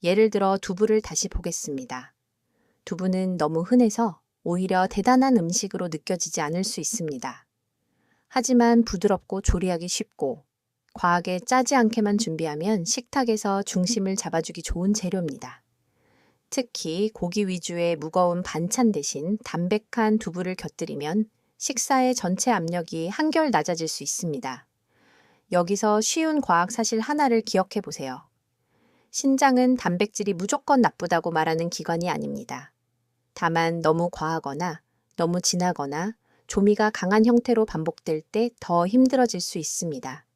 예를 들어 두부를 다시 보겠습니다. 두부는 너무 흔해서 오히려 대단한 음식으로 느껴지지 않을 수 있습니다. 하지만 부드럽고 조리하기 쉽고 과하게 짜지 않게만 준비하면 식탁에서 중심을 잡아주기 좋은 재료입니다. 특히 고기 위주의 무거운 반찬 대신 담백한 두부를 곁들이면 식사의 전체 압력이 한결 낮아질 수 있습니다. 여기서 쉬운 과학 사실 하나를 기억해 보세요. 신장은 단백질이 무조건 나쁘다고 말하는 기관이 아닙니다. 다만 너무 과하거나 너무 진하거나 조미가 강한 형태로 반복될 때 더 힘들어질 수 있습니다.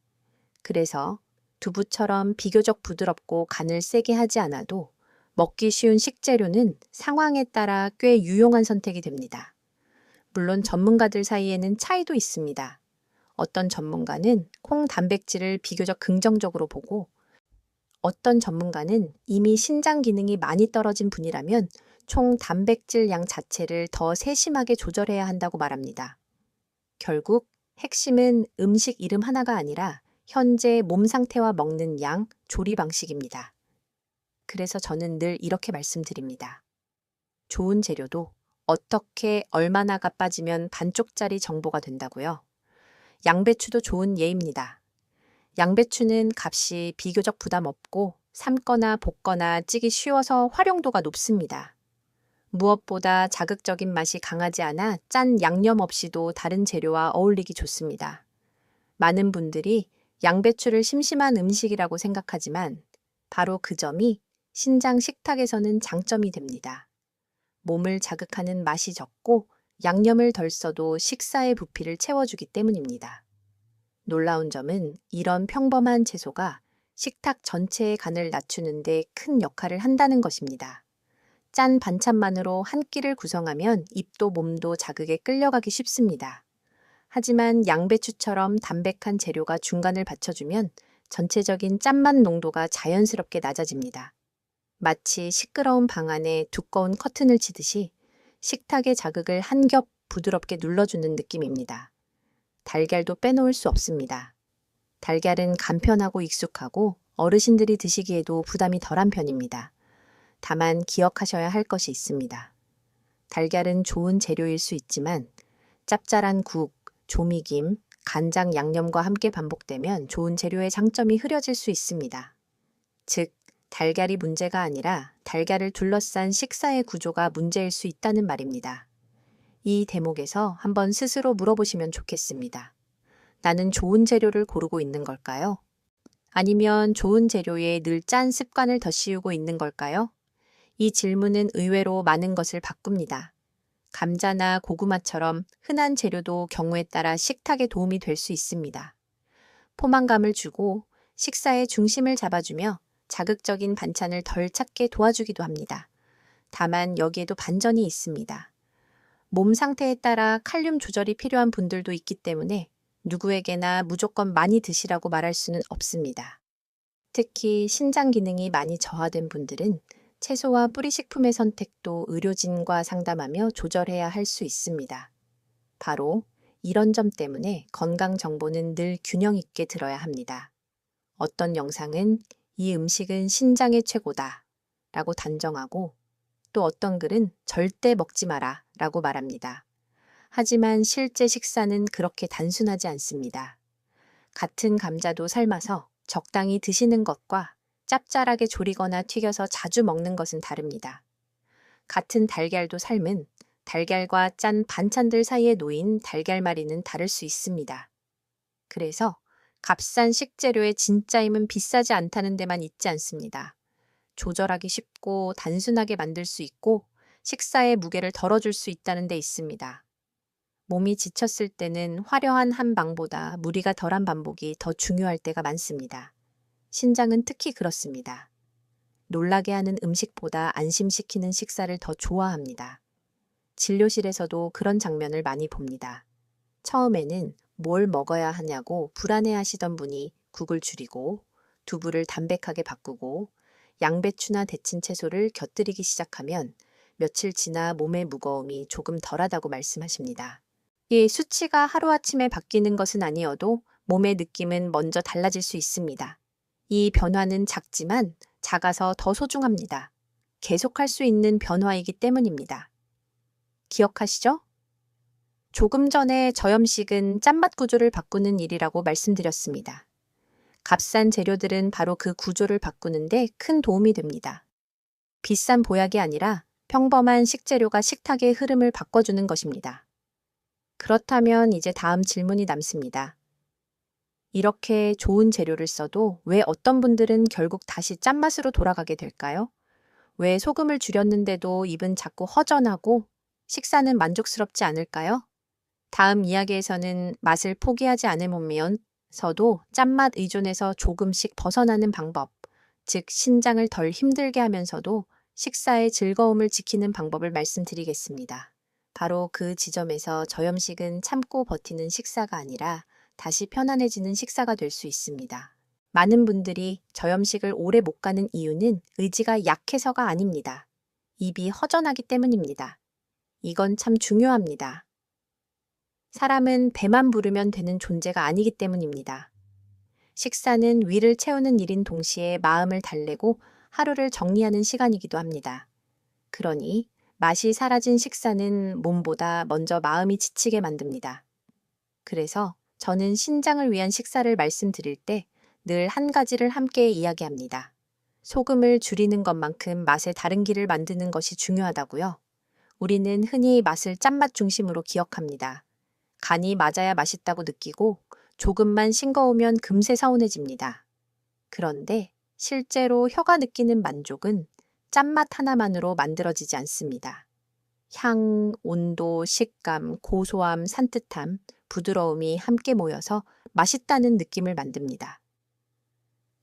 그래서 두부처럼 비교적 부드럽고 간을 세게 하지 않아도 먹기 쉬운 식재료는 상황에 따라 꽤 유용한 선택이 됩니다. 물론 전문가들 사이에는 차이도 있습니다. 어떤 전문가는 콩 단백질을 비교적 긍정적으로 보고 어떤 전문가는 이미 신장 기능이 많이 떨어진 분이라면 총 단백질 양 자체를 더 세심하게 조절해야 한다고 말합니다. 결국 핵심은 음식 이름 하나가 아니라 현재 몸 상태와 먹는 양, 조리 방식입니다. 그래서 저는 늘 이렇게 말씀드립니다. 좋은 재료도 어떻게 얼마나가 빠지면 반쪽짜리 정보가 된다고요? 양배추도 좋은 예입니다. 양배추는 값이 비교적 부담 없고 삶거나 볶거나 찌기 쉬워서 활용도가 높습니다. 무엇보다 자극적인 맛이 강하지 않아 짠 양념 없이도 다른 재료와 어울리기 좋습니다. 많은 분들이 양배추를 심심한 음식이라고 생각하지만 바로 그 점이 신장 식탁에서는 장점이 됩니다. 몸을 자극하는 맛이 적고 양념을 덜 써도 식사의 부피를 채워주기 때문입니다. 놀라운 점은 이런 평범한 채소가 식탁 전체의 간을 낮추는 데 큰 역할을 한다는 것입니다. 짠 반찬만으로 한 끼를 구성하면 입도 몸도 자극에 끌려가기 쉽습니다. 하지만 양배추처럼 담백한 재료가 중간을 받쳐주면 전체적인 짠맛 농도가 자연스럽게 낮아집니다. 마치 시끄러운 방 안에 두꺼운 커튼을 치듯이 식탁의 자극을 한 겹 부드럽게 눌러주는 느낌입니다. 달걀도 빼놓을 수 없습니다. 달걀은 간편하고 익숙하고 어르신들이 드시기에도 부담이 덜한 편입니다. 다만 기억하셔야 할 것이 있습니다. 달걀은 좋은 재료일 수 있지만 짭짤한 국, 조미김, 간장 양념과 함께 반복되면 좋은 재료의 장점이 흐려질 수 있습니다. 즉, 달걀이 문제가 아니라 달걀을 둘러싼 식사의 구조가 문제일 수 있다는 말입니다. 이 대목에서 한번 스스로 물어보시면 좋겠습니다. 나는 좋은 재료를 고르고 있는 걸까요? 아니면 좋은 재료에 늘 짠 습관을 덧씌우고 있는 걸까요? 이 질문은 의외로 많은 것을 바꿉니다. 감자나 고구마처럼 흔한 재료도 경우에 따라 식탁에 도움이 될 수 있습니다. 포만감을 주고 식사의 중심을 잡아주며 자극적인 반찬을 덜 찾게 도와주기도 합니다. 다만 여기에도 반전이 있습니다. 몸 상태에 따라 칼륨 조절이 필요한 분들도 있기 때문에 누구에게나 무조건 많이 드시라고 말할 수는 없습니다. 특히 신장 기능이 많이 저하된 분들은 채소와 뿌리식품의 선택도 의료진과 상담하며 조절해야 할 수 있습니다. 바로 이런 점 때문에 건강 정보는 늘 균형 있게 들어야 합니다. 어떤 영상은 이 음식은 신장에 최고다 라고 단정하고 또 어떤 글은 절대 먹지 마라 라고 말합니다. 하지만 실제 식사는 그렇게 단순하지 않습니다. 같은 감자도 삶아서 적당히 드시는 것과 짭짤하게 조리거나 튀겨서 자주 먹는 것은 다릅니다. 같은 달걀도 삶은 달걀과 짠 반찬들 사이에 놓인 달걀말이는 다를 수 있습니다. 그래서 값싼 식재료의 진짜임은 비싸지 않다는 데만 있지 않습니다. 조절하기 쉽고 단순하게 만들 수 있고 식사의 무게를 덜어줄 수 있다는 데 있습니다. 몸이 지쳤을 때는 화려한 한 방보다 무리가 덜한 반복이 더 중요할 때가 많습니다. 신장은 특히 그렇습니다. 놀라게 하는 음식보다 안심시키는 식사를 더 좋아합니다. 진료실에서도 그런 장면을 많이 봅니다. 처음에는 뭘 먹어야 하냐고 불안해하시던 분이 국을 줄이고 두부를 담백하게 바꾸고 양배추나 데친 채소를 곁들이기 시작하면 며칠 지나 몸의 무거움이 조금 덜하다고 말씀하십니다. 이 수치가 하루아침에 바뀌는 것은 아니어도 몸의 느낌은 먼저 달라질 수 있습니다. 이 변화는 작지만 작아서 더 소중합니다. 계속할 수 있는 변화이기 때문입니다. 기억하시죠? 조금 전에 저염식은 짠맛 구조를 바꾸는 일이라고 말씀드렸습니다. 값싼 재료들은 바로 그 구조를 바꾸는데 큰 도움이 됩니다. 비싼 보약이 아니라 평범한 식재료가 식탁의 흐름을 바꿔주는 것입니다. 그렇다면 이제 다음 질문이 남습니다. 이렇게 좋은 재료를 써도 왜 어떤 분들은 결국 다시 짠맛으로 돌아가게 될까요? 왜 소금을 줄였는데도 입은 자꾸 허전하고 식사는 만족스럽지 않을까요? 다음 이야기에서는 맛을 포기하지 않으면서도 짠맛 의존에서 조금씩 벗어나는 방법, 즉 신장을 덜 힘들게 하면서도 식사의 즐거움을 지키는 방법을 말씀드리겠습니다. 바로 그 지점에서 저염식은 참고 버티는 식사가 아니라 다시 편안해지는 식사가 될 수 있습니다. 많은 분들이 저염식을 오래 못 가는 이유는 의지가 약해서가 아닙니다. 입이 허전하기 때문입니다. 이건 참 중요합니다. 사람은 배만 부르면 되는 존재가 아니기 때문입니다. 식사는 위를 채우는 일인 동시에 마음을 달래고 하루를 정리하는 시간이기도 합니다. 그러니 맛이 사라진 식사는 몸보다 먼저 마음이 지치게 만듭니다. 그래서 저는 신장을 위한 식사를 말씀드릴 때 늘 한 가지를 함께 이야기합니다. 소금을 줄이는 것만큼 맛의 다른 길을 만드는 것이 중요하다고요. 우리는 흔히 맛을 짠맛 중심으로 기억합니다. 간이 맞아야 맛있다고 느끼고 조금만 싱거우면 금세 서운해집니다. 그런데 실제로 혀가 느끼는 만족은 짠맛 하나만으로 만들어지지 않습니다. 향, 온도, 식감, 고소함, 산뜻함, 부드러움이 함께 모여서 맛있다는 느낌을 만듭니다.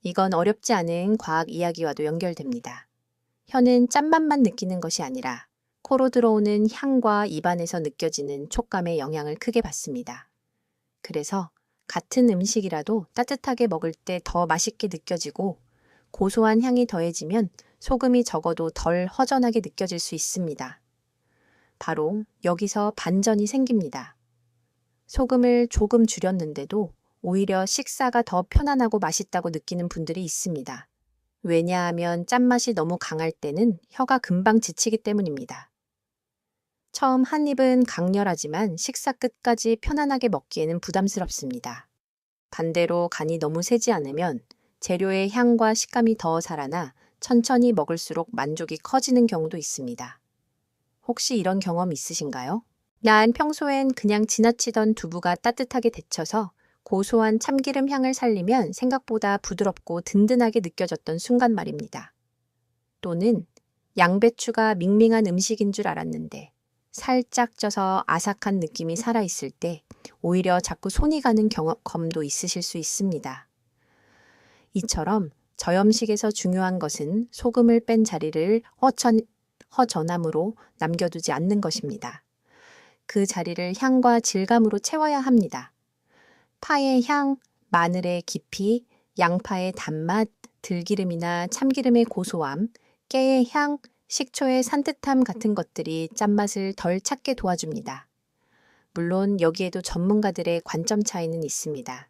이건 어렵지 않은 과학 이야기와도 연결됩니다. 혀는 짠맛만 느끼는 것이 아니라 코로 들어오는 향과 입안에서 느껴지는 촉감의 영향을 크게 받습니다. 그래서 같은 음식이라도 따뜻하게 먹을 때 더 맛있게 느껴지고 고소한 향이 더해지면 소금이 적어도 덜 허전하게 느껴질 수 있습니다. 바로 여기서 반전이 생깁니다. 소금을 조금 줄였는데도 오히려 식사가 더 편안하고 맛있다고 느끼는 분들이 있습니다. 왜냐하면 짠맛이 너무 강할 때는 혀가 금방 지치기 때문입니다. 처음 한 입은 강렬하지만 식사 끝까지 편안하게 먹기에는 부담스럽습니다. 반대로 간이 너무 세지 않으면 재료의 향과 식감이 더 살아나 천천히 먹을수록 만족이 커지는 경우도 있습니다. 혹시 이런 경험 있으신가요? 난 평소엔 그냥 지나치던 두부가 따뜻하게 데쳐서 고소한 참기름 향을 살리면 생각보다 부드럽고 든든하게 느껴졌던 순간 말입니다. 또는 양배추가 밍밍한 음식인 줄 알았는데 살짝 쪄서 아삭한 느낌이 살아있을 때 오히려 자꾸 손이 가는 경험도 있으실 수 있습니다. 이처럼 저염식에서 중요한 것은 소금을 뺀 자리를 허전함으로 남겨두지 않는 것입니다. 그 자리를 향과 질감으로 채워야 합니다. 파의 향, 마늘의 깊이, 양파의 단맛, 들기름이나 참기름의 고소함, 깨의 향, 식초의 산뜻함 같은 것들이 짠맛을 덜 찾게 도와줍니다. 물론 여기에도 전문가들의 관점 차이는 있습니다.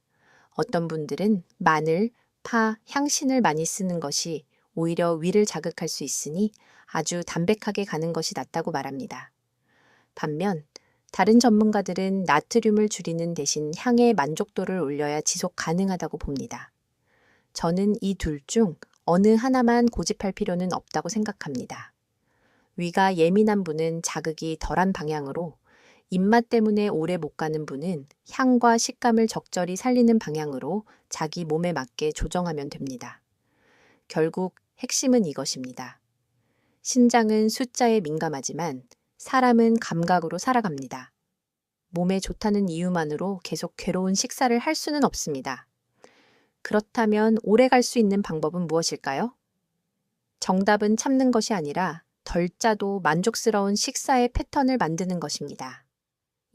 어떤 분들은 마늘, 파, 향신을 많이 쓰는 것이 오히려 위를 자극할 수 있으니 아주 담백하게 가는 것이 낫다고 말합니다. 반면 다른 전문가들은 나트륨을 줄이는 대신 향의 만족도를 올려야 지속 가능하다고 봅니다. 저는 이 둘 중 어느 하나만 고집할 필요는 없다고 생각합니다. 위가 예민한 분은 자극이 덜한 방향으로, 입맛 때문에 오래 못 가는 분은 향과 식감을 적절히 살리는 방향으로 자기 몸에 맞게 조정하면 됩니다. 결국 핵심은 이것입니다. 신장은 숫자에 민감하지만 사람은 감각으로 살아갑니다. 몸에 좋다는 이유만으로 계속 괴로운 식사를 할 수는 없습니다. 그렇다면 오래 갈 수 있는 방법은 무엇일까요? 정답은 참는 것이 아니라 덜 짜도 만족스러운 식사의 패턴을 만드는 것입니다.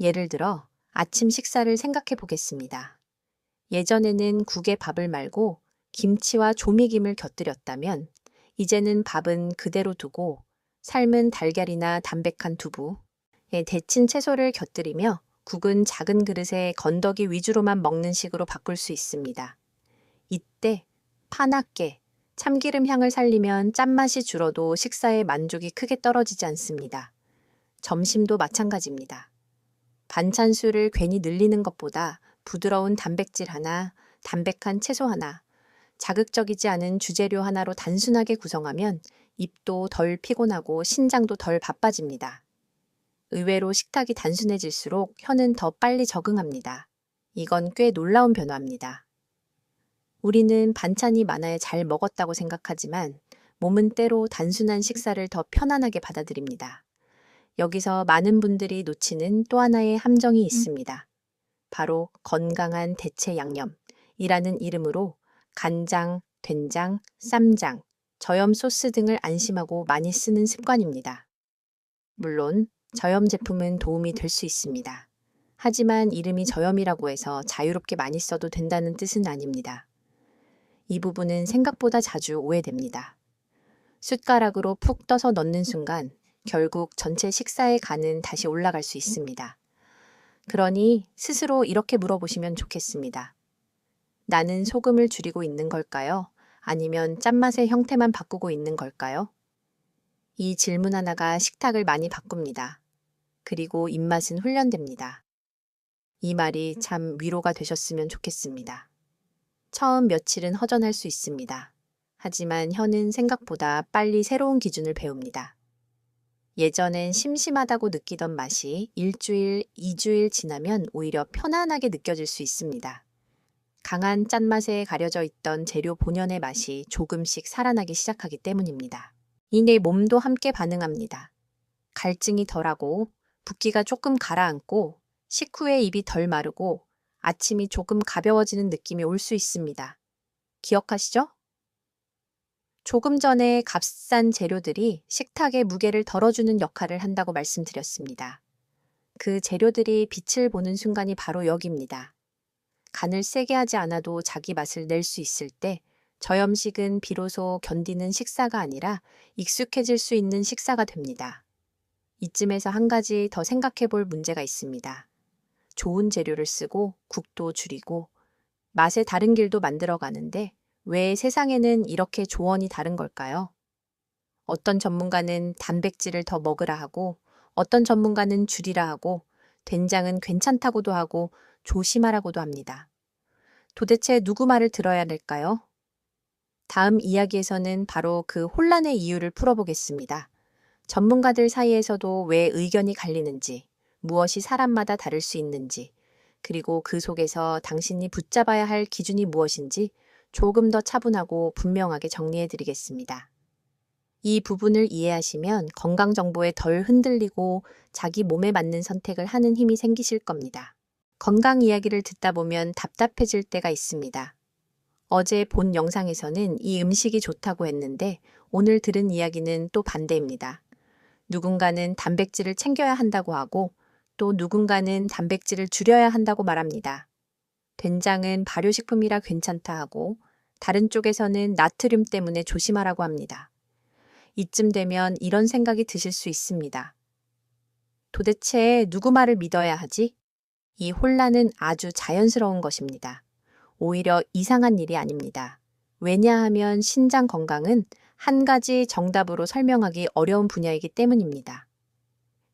예를 들어 아침 식사를 생각해 보겠습니다. 예전에는 국에 밥을 말고 김치와 조미김을 곁들였다면 이제는 밥은 그대로 두고 삶은 달걀이나 담백한 두부에 데친 채소를 곁들이며 국은 작은 그릇에 건더기 위주로만 먹는 식으로 바꿀 수 있습니다. 이때 파나 깨, 참기름 향을 살리면 짠맛이 줄어도 식사의 만족이 크게 떨어지지 않습니다. 점심도 마찬가지입니다. 반찬 수를 괜히 늘리는 것보다 부드러운 단백질 하나, 담백한 채소 하나, 자극적이지 않은 주재료 하나로 단순하게 구성하면 입도 덜 피곤하고 신장도 덜 바빠집니다. 의외로 식탁이 단순해질수록 혀는 더 빨리 적응합니다. 이건 꽤 놀라운 변화입니다. 우리는 반찬이 많아야 잘 먹었다고 생각하지만 몸은 때로 단순한 식사를 더 편안하게 받아들입니다. 여기서 많은 분들이 놓치는 또 하나의 함정이 있습니다. 바로 건강한 대체 양념이라는 이름으로 간장, 된장, 쌈장, 저염 소스 등을 안심하고 많이 쓰는 습관입니다. 물론 저염 제품은 도움이 될 수 있습니다. 하지만 이름이 저염이라고 해서 자유롭게 많이 써도 된다는 뜻은 아닙니다. 이 부분은 생각보다 자주 오해됩니다. 숟가락으로 푹 떠서 넣는 순간 결국 전체 식사의 간은 다시 올라갈 수 있습니다. 그러니 스스로 이렇게 물어보시면 좋겠습니다. 나는 소금을 줄이고 있는 걸까요? 아니면 짠맛의 형태만 바꾸고 있는 걸까요? 이 질문 하나가 식탁을 많이 바꿉니다. 그리고 입맛은 훈련됩니다. 이 말이 참 위로가 되셨으면 좋겠습니다. 처음 며칠은 허전할 수 있습니다. 하지만 혀는 생각보다 빨리 새로운 기준을 배웁니다. 예전엔 심심하다고 느끼던 맛이 일주일, 2주일 지나면 오히려 편안하게 느껴질 수 있습니다. 강한 짠맛에 가려져 있던 재료 본연의 맛이 조금씩 살아나기 시작하기 때문입니다. 이내 몸도 함께 반응합니다. 갈증이 덜하고 붓기가 조금 가라앉고 식후에 입이 덜 마르고 아침이 조금 가벼워지는 느낌이 올 수 있습니다. 기억하시죠? 조금 전에 값싼 재료들이 식탁의 무게를 덜어주는 역할을 한다고 말씀드렸습니다. 그 재료들이 빛을 보는 순간이 바로 여기입니다. 간을 세게 하지 않아도 자기 맛을 낼 수 있을 때 저염식은 비로소 견디는 식사가 아니라 익숙해질 수 있는 식사가 됩니다. 이쯤에서 한 가지 더 생각해 볼 문제가 있습니다. 좋은 재료를 쓰고 국도 줄이고 맛의 다른 길도 만들어 가는데 왜 세상에는 이렇게 조언이 다른 걸까요? 어떤 전문가는 단백질을 더 먹으라 하고 어떤 전문가는 줄이라 하고 된장은 괜찮다고도 하고 조심하라고도 합니다. 도대체 누구 말을 들어야 할까요? 다음 이야기에서는 바로 그 혼란의 이유를 풀어보겠습니다. 전문가들 사이에서도 왜 의견이 갈리는지, 무엇이 사람마다 다를 수 있는지, 그리고 그 속에서 당신이 붙잡아야 할 기준이 무엇인지 조금 더 차분하고 분명하게 정리해 드리겠습니다. 이 부분을 이해하시면 건강 정보에 덜 흔들리고 자기 몸에 맞는 선택을 하는 힘이 생기실 겁니다. 건강 이야기를 듣다 보면 답답해질 때가 있습니다. 어제 본 영상에서는 이 음식이 좋다고 했는데 오늘 들은 이야기는 또 반대입니다. 누군가는 단백질을 챙겨야 한다고 하고 또 누군가는 단백질을 줄여야 한다고 말합니다. 된장은 발효식품이라 괜찮다 하고 다른 쪽에서는 나트륨 때문에 조심하라고 합니다. 이쯤 되면 이런 생각이 드실 수 있습니다. 도대체 누구 말을 믿어야 하지? 이 혼란은 아주 자연스러운 것입니다. 오히려 이상한 일이 아닙니다. 왜냐하면 신장 건강은 한 가지 정답으로 설명하기 어려운 분야이기 때문입니다.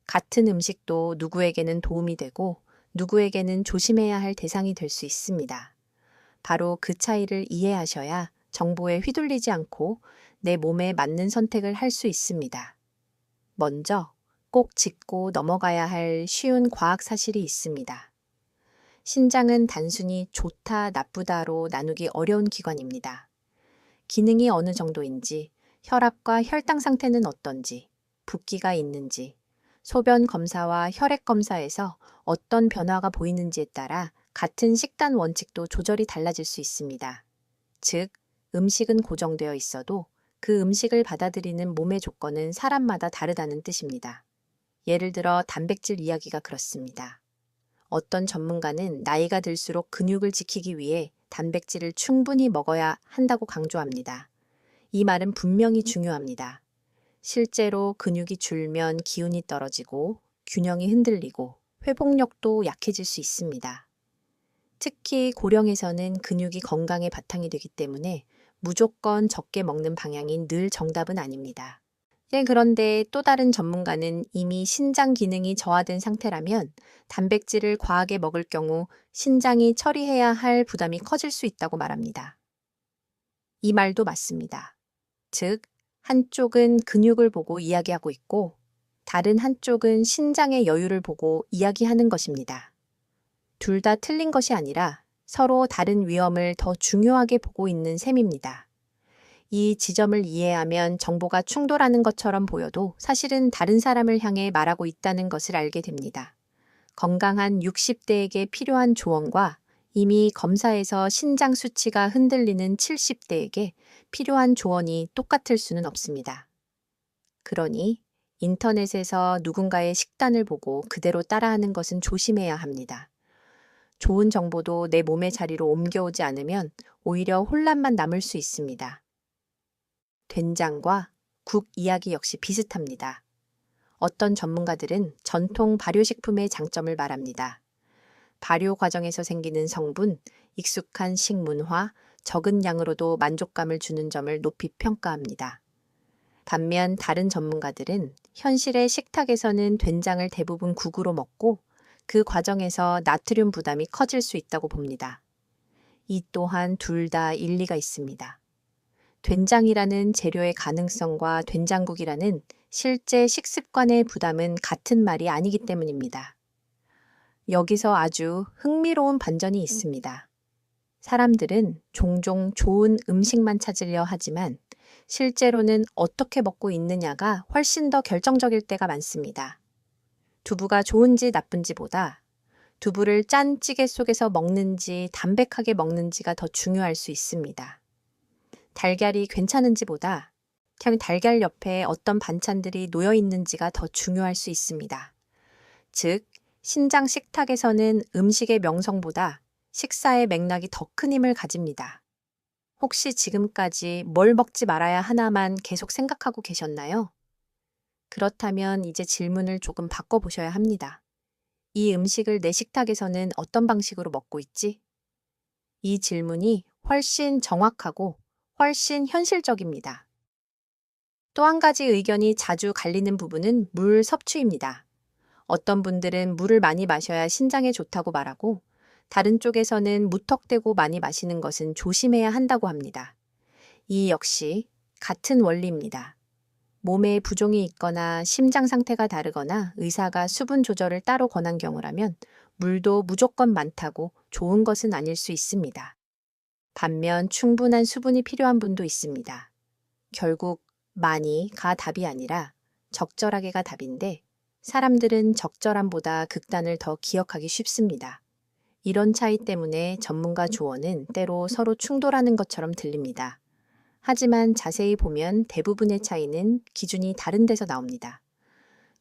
같은 음식도 누구에게는 도움이 되고 누구에게는 조심해야 할 대상이 될 수 있습니다. 바로 그 차이를 이해하셔야 정보에 휘둘리지 않고 내 몸에 맞는 선택을 할 수 있습니다. 먼저 꼭 짚고 넘어가야 할 쉬운 과학 사실이 있습니다. 신장은 단순히 좋다, 나쁘다로 나누기 어려운 기관입니다. 기능이 어느 정도인지, 혈압과 혈당 상태는 어떤지, 붓기가 있는지, 소변 검사와 혈액 검사에서 어떤 변화가 보이는지에 따라 같은 식단 원칙도 조절이 달라질 수 있습니다. 즉, 음식은 고정되어 있어도 그 음식을 받아들이는 몸의 조건은 사람마다 다르다는 뜻입니다. 예를 들어 단백질 이야기가 그렇습니다. 어떤 전문가는 나이가 들수록 근육을 지키기 위해 단백질을 충분히 먹어야 한다고 강조합니다. 이 말은 분명히 중요합니다. 실제로 근육이 줄면 기운이 떨어지고 균형이 흔들리고 회복력도 약해질 수 있습니다. 특히 고령에서는 근육이 건강의 바탕이 되기 때문에 무조건 적게 먹는 방향이 늘 정답은 아닙니다. 그런데 또 다른 전문가는 이미 신장 기능이 저하된 상태라면 단백질을 과하게 먹을 경우 신장이 처리해야 할 부담이 커질 수 있다고 말합니다. 이 말도 맞습니다. 즉, 한쪽은 근육을 보고 이야기하고 있고 다른 한쪽은 신장의 여유를 보고 이야기하는 것입니다. 둘 다 틀린 것이 아니라 서로 다른 위험을 더 중요하게 보고 있는 셈입니다. 이 지점을 이해하면 정보가 충돌하는 것처럼 보여도 사실은 다른 사람을 향해 말하고 있다는 것을 알게 됩니다. 건강한 60대에게 필요한 조언과 이미 검사에서 신장 수치가 흔들리는 70대에게 필요한 조언이 똑같을 수는 없습니다. 그러니 인터넷에서 누군가의 식단을 보고 그대로 따라하는 것은 조심해야 합니다. 좋은 정보도 내 몸의 자리로 옮겨오지 않으면 오히려 혼란만 남을 수 있습니다. 된장과 국 이야기 역시 비슷합니다. 어떤 전문가들은 전통 발효식품의 장점을 말합니다. 발효 과정에서 생기는 성분, 익숙한 식문화, 적은 양으로도 만족감을 주는 점을 높이 평가합니다. 반면 다른 전문가들은 현실의 식탁에서는 된장을 대부분 국으로 먹고 그 과정에서 나트륨 부담이 커질 수 있다고 봅니다. 이 또한 둘 다 일리가 있습니다. 된장이라는 재료의 가능성과 된장국이라는 실제 식습관의 부담은 같은 말이 아니기 때문입니다. 여기서 아주 흥미로운 반전이 있습니다. 사람들은 종종 좋은 음식만 찾으려 하지만 실제로는 어떻게 먹고 있느냐가 훨씬 더 결정적일 때가 많습니다. 두부가 좋은지 나쁜지보다 두부를 짠 찌개 속에서 먹는지 담백하게 먹는지가 더 중요할 수 있습니다. 달걀이 괜찮은지보다 그냥 달걀 옆에 어떤 반찬들이 놓여 있는지가 더 중요할 수 있습니다. 즉, 신장 식탁에서는 음식의 명성보다 식사의 맥락이 더 큰 힘을 가집니다. 혹시 지금까지 뭘 먹지 말아야 하나만 계속 생각하고 계셨나요? 그렇다면 이제 질문을 조금 바꿔보셔야 합니다. 이 음식을 내 식탁에서는 어떤 방식으로 먹고 있지? 이 질문이 훨씬 정확하고 훨씬 현실적입니다. 또 한 가지 의견이 자주 갈리는 부분은 물 섭취입니다. 어떤 분들은 물을 많이 마셔야 신장에 좋다고 말하고 다른 쪽에서는 무턱대고 많이 마시는 것은 조심해야 한다고 합니다. 이 역시 같은 원리입니다. 몸에 부종이 있거나 심장 상태가 다르거나 의사가 수분 조절을 따로 권한 경우라면 물도 무조건 많다고 좋은 것은 아닐 수 있습니다. 반면 충분한 수분이 필요한 분도 있습니다. 결국 많이가 답이 아니라 적절하게가 답인데 사람들은 적절함보다 극단을 더 기억하기 쉽습니다. 이런 차이 때문에 전문가 조언은 때로 서로 충돌하는 것처럼 들립니다. 하지만 자세히 보면 대부분의 차이는 기준이 다른 데서 나옵니다.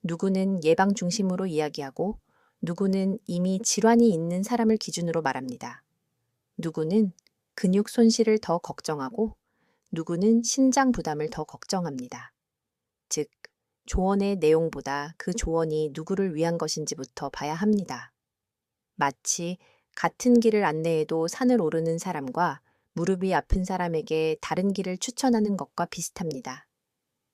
누구는 예방 중심으로 이야기하고 누구는 이미 질환이 있는 사람을 기준으로 말합니다. 누구는 근육 손실을 더 걱정하고 누구는 신장 부담을 더 걱정합니다. 즉, 조언의 내용보다 그 조언이 누구를 위한 것인지부터 봐야 합니다. 마치 같은 길을 안내해도 산을 오르는 사람과 무릎이 아픈 사람에게 다른 길을 추천하는 것과 비슷합니다.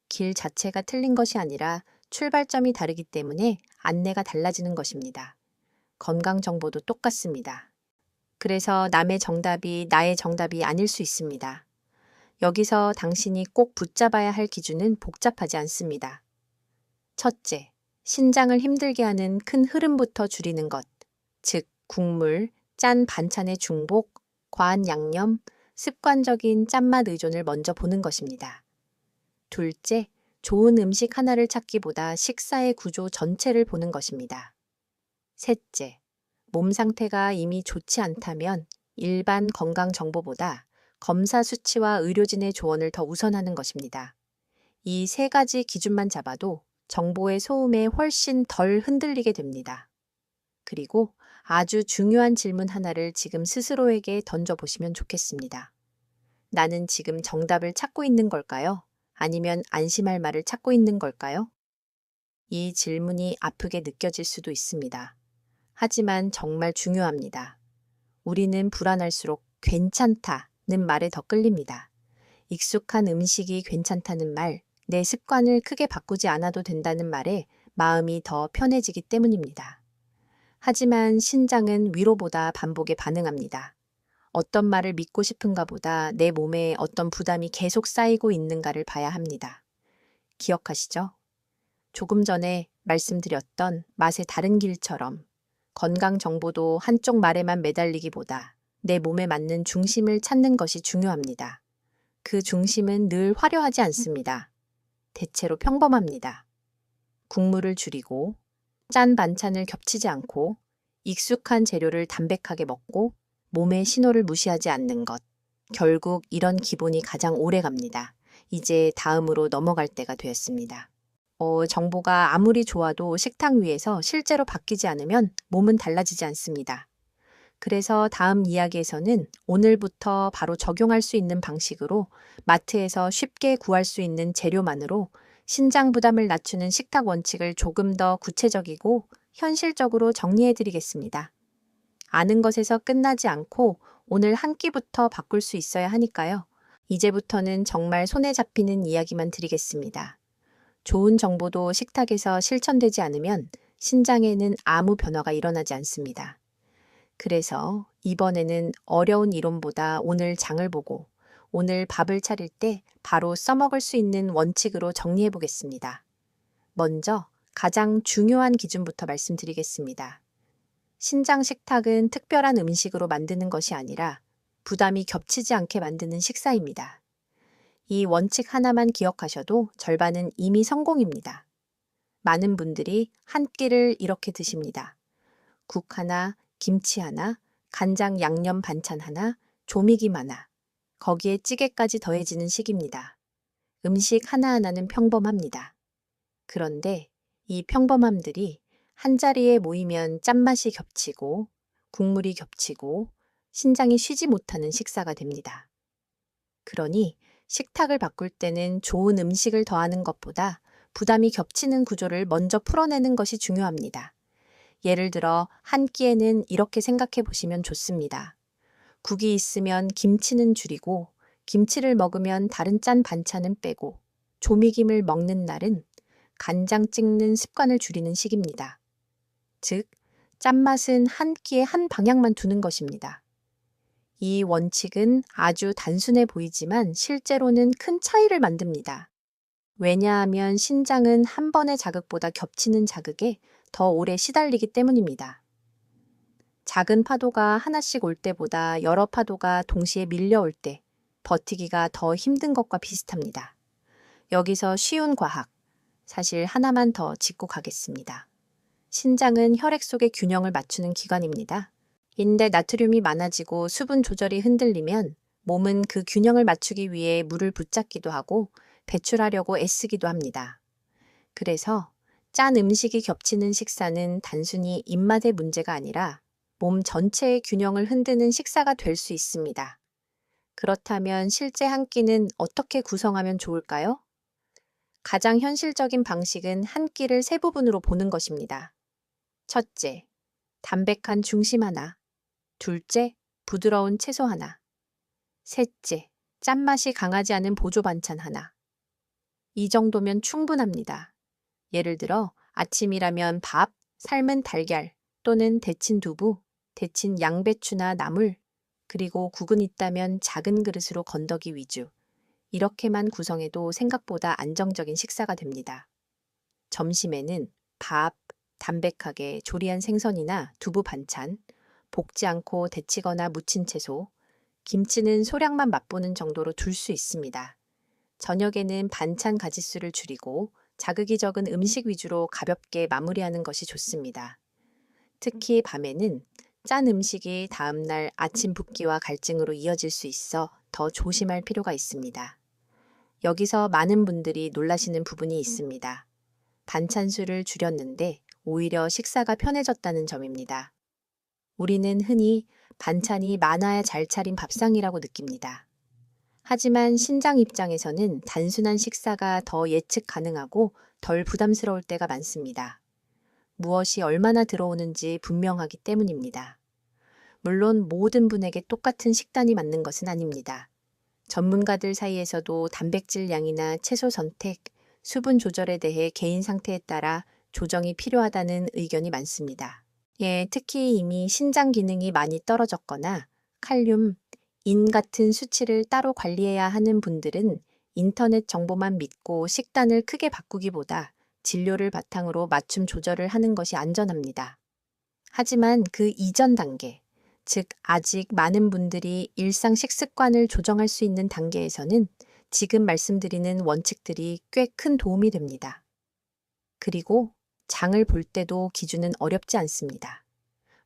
길 자체가 틀린 것이 아니라 출발점이 다르기 때문에 안내가 달라지는 것입니다. 건강 정보도 똑같습니다. 그래서 남의 정답이 나의 정답이 아닐 수 있습니다. 여기서 당신이 꼭 붙잡아야 할 기준은 복잡하지 않습니다. 첫째, 신장을 힘들게 하는 큰 흐름부터 줄이는 것, 즉 국물, 짠 반찬의 중복, 과한 양념, 습관적인 짠맛 의존을 먼저 보는 것입니다. 둘째, 좋은 음식 하나를 찾기보다 식사의 구조 전체를 보는 것입니다. 셋째, 몸 상태가 이미 좋지 않다면 일반 건강 정보보다 검사 수치와 의료진의 조언을 더 우선하는 것입니다. 이 세 가지 기준만 잡아도 정보의 소음에 훨씬 덜 흔들리게 됩니다. 그리고 아주 중요한 질문 하나를 지금 스스로에게 던져보시면 좋겠습니다. 나는 지금 정답을 찾고 있는 걸까요? 아니면 안심할 말을 찾고 있는 걸까요? 이 질문이 아프게 느껴질 수도 있습니다. 하지만 정말 중요합니다. 우리는 불안할수록 괜찮다는 말에 더 끌립니다. 익숙한 음식이 괜찮다는 말, 내 습관을 크게 바꾸지 않아도 된다는 말에 마음이 더 편해지기 때문입니다. 하지만 신장은 위로보다 반복에 반응합니다. 어떤 말을 믿고 싶은가 보다 내 몸에 어떤 부담이 계속 쌓이고 있는가를 봐야 합니다. 기억하시죠? 조금 전에 말씀드렸던 맛의 다른 길처럼 건강 정보도 한쪽 말에만 매달리기보다 내 몸에 맞는 중심을 찾는 것이 중요합니다. 그 중심은 늘 화려하지 않습니다. 대체로 평범합니다. 국물을 줄이고 짠 반찬을 겹치지 않고 익숙한 재료를 담백하게 먹고 몸의 신호를 무시하지 않는 것. 결국 이런 기본이 가장 오래 갑니다. 이제 다음으로 넘어갈 때가 되었습니다. 정보가 아무리 좋아도 식탁 위에서 실제로 바뀌지 않으면 몸은 달라지지 않습니다. 그래서 다음 이야기에서는 오늘부터 바로 적용할 수 있는 방식으로 마트에서 쉽게 구할 수 있는 재료만으로 신장 부담을 낮추는 식탁 원칙을 조금 더 구체적이고 현실적으로 정리해 드리겠습니다. 아는 것에서 끝나지 않고 오늘 한 끼부터 바꿀 수 있어야 하니까요. 이제부터는 정말 손에 잡히는 이야기만 드리겠습니다. 좋은 정보도 식탁에서 실천되지 않으면 신장에는 아무 변화가 일어나지 않습니다. 그래서 이번에는 어려운 이론보다 오늘 장을 보고 오늘 밥을 차릴 때 바로 써먹을 수 있는 원칙으로 정리해 보겠습니다. 먼저 가장 중요한 기준부터 말씀드리겠습니다. 신장 식탁은 특별한 음식으로 만드는 것이 아니라 부담이 겹치지 않게 만드는 식사입니다. 이 원칙 하나만 기억하셔도 절반은 이미 성공입니다. 많은 분들이 한 끼를 이렇게 드십니다. 국 하나, 김치 하나, 간장 양념 반찬 하나, 조미김 하나. 거기에 찌개까지 더해지는 식입니다. 음식 하나하나는 평범합니다. 그런데 이 평범함들이 한자리에 모이면 짠맛이 겹치고 국물이 겹치고 신장이 쉬지 못하는 식사가 됩니다. 그러니 식탁을 바꿀 때는 좋은 음식을 더하는 것보다 부담이 겹치는 구조를 먼저 풀어내는 것이 중요합니다. 예를 들어 한 끼에는 이렇게 생각해 보시면 좋습니다. 국이 있으면 김치는 줄이고 김치를 먹으면 다른 짠 반찬은 빼고 조미김을 먹는 날은 간장 찍는 습관을 줄이는 식입니다. 즉, 짠맛은 한 끼에 한 방향만 두는 것입니다. 이 원칙은 아주 단순해 보이지만 실제로는 큰 차이를 만듭니다. 왜냐하면 신장은 한 번의 자극보다 겹치는 자극에 더 오래 시달리기 때문입니다. 작은 파도가 하나씩 올 때보다 여러 파도가 동시에 밀려올 때 버티기가 더 힘든 것과 비슷합니다. 여기서 쉬운 과학, 사실 하나만 더 짚고 가겠습니다. 신장은 혈액 속의 균형을 맞추는 기관입니다. 인데 나트륨이 많아지고 수분 조절이 흔들리면 몸은 그 균형을 맞추기 위해 물을 붙잡기도 하고 배출하려고 애쓰기도 합니다. 그래서 짠 음식이 겹치는 식사는 단순히 입맛의 문제가 아니라 몸 전체의 균형을 흔드는 식사가 될 수 있습니다. 그렇다면 실제 한 끼는 어떻게 구성하면 좋을까요? 가장 현실적인 방식은 한 끼를 세 부분으로 보는 것입니다. 첫째, 담백한 중심 하나. 둘째, 부드러운 채소 하나. 셋째, 짠맛이 강하지 않은 보조 반찬 하나. 이 정도면 충분합니다. 예를 들어 아침이라면 밥, 삶은 달걀 또는 데친 두부, 데친 양배추나 나물, 그리고 국은 있다면 작은 그릇으로 건더기 위주. 이렇게만 구성해도 생각보다 안정적인 식사가 됩니다. 점심에는 밥, 담백하게 조리한 생선이나 두부 반찬, 볶지 않고 데치거나 무친 채소, 김치는 소량만 맛보는 정도로 둘 수 있습니다. 저녁에는 반찬 가짓수를 줄이고 자극이 적은 음식 위주로 가볍게 마무리하는 것이 좋습니다. 특히 밤에는 짠 음식이 다음날 아침 붓기와 갈증으로 이어질 수 있어 더 조심할 필요가 있습니다. 여기서 많은 분들이 놀라시는 부분이 있습니다. 반찬 수를 줄였는데 오히려 식사가 편해졌다는 점입니다. 우리는 흔히 반찬이 많아야 잘 차린 밥상이라고 느낍니다. 하지만 신장 입장에서는 단순한 식사가 더 예측 가능하고 덜 부담스러울 때가 많습니다. 무엇이 얼마나 들어오는지 분명하기 때문입니다. 물론 모든 분에게 똑같은 식단이 맞는 것은 아닙니다. 전문가들 사이에서도 단백질 양이나 채소 선택, 수분 조절에 대해 개인 상태에 따라 조정이 필요하다는 의견이 많습니다. 특히 이미 신장 기능이 많이 떨어졌거나 칼륨, 인 같은 수치를 따로 관리해야 하는 분들은 인터넷 정보만 믿고 식단을 크게 바꾸기보다 진료를 바탕으로 맞춤 조절을 하는 것이 안전합니다. 하지만 그 이전 단계, 즉 아직 많은 분들이 일상 식습관을 조정할 수 있는 단계에서는 지금 말씀드리는 원칙들이 꽤 큰 도움이 됩니다. 그리고 장을 볼 때도 기준은 어렵지 않습니다.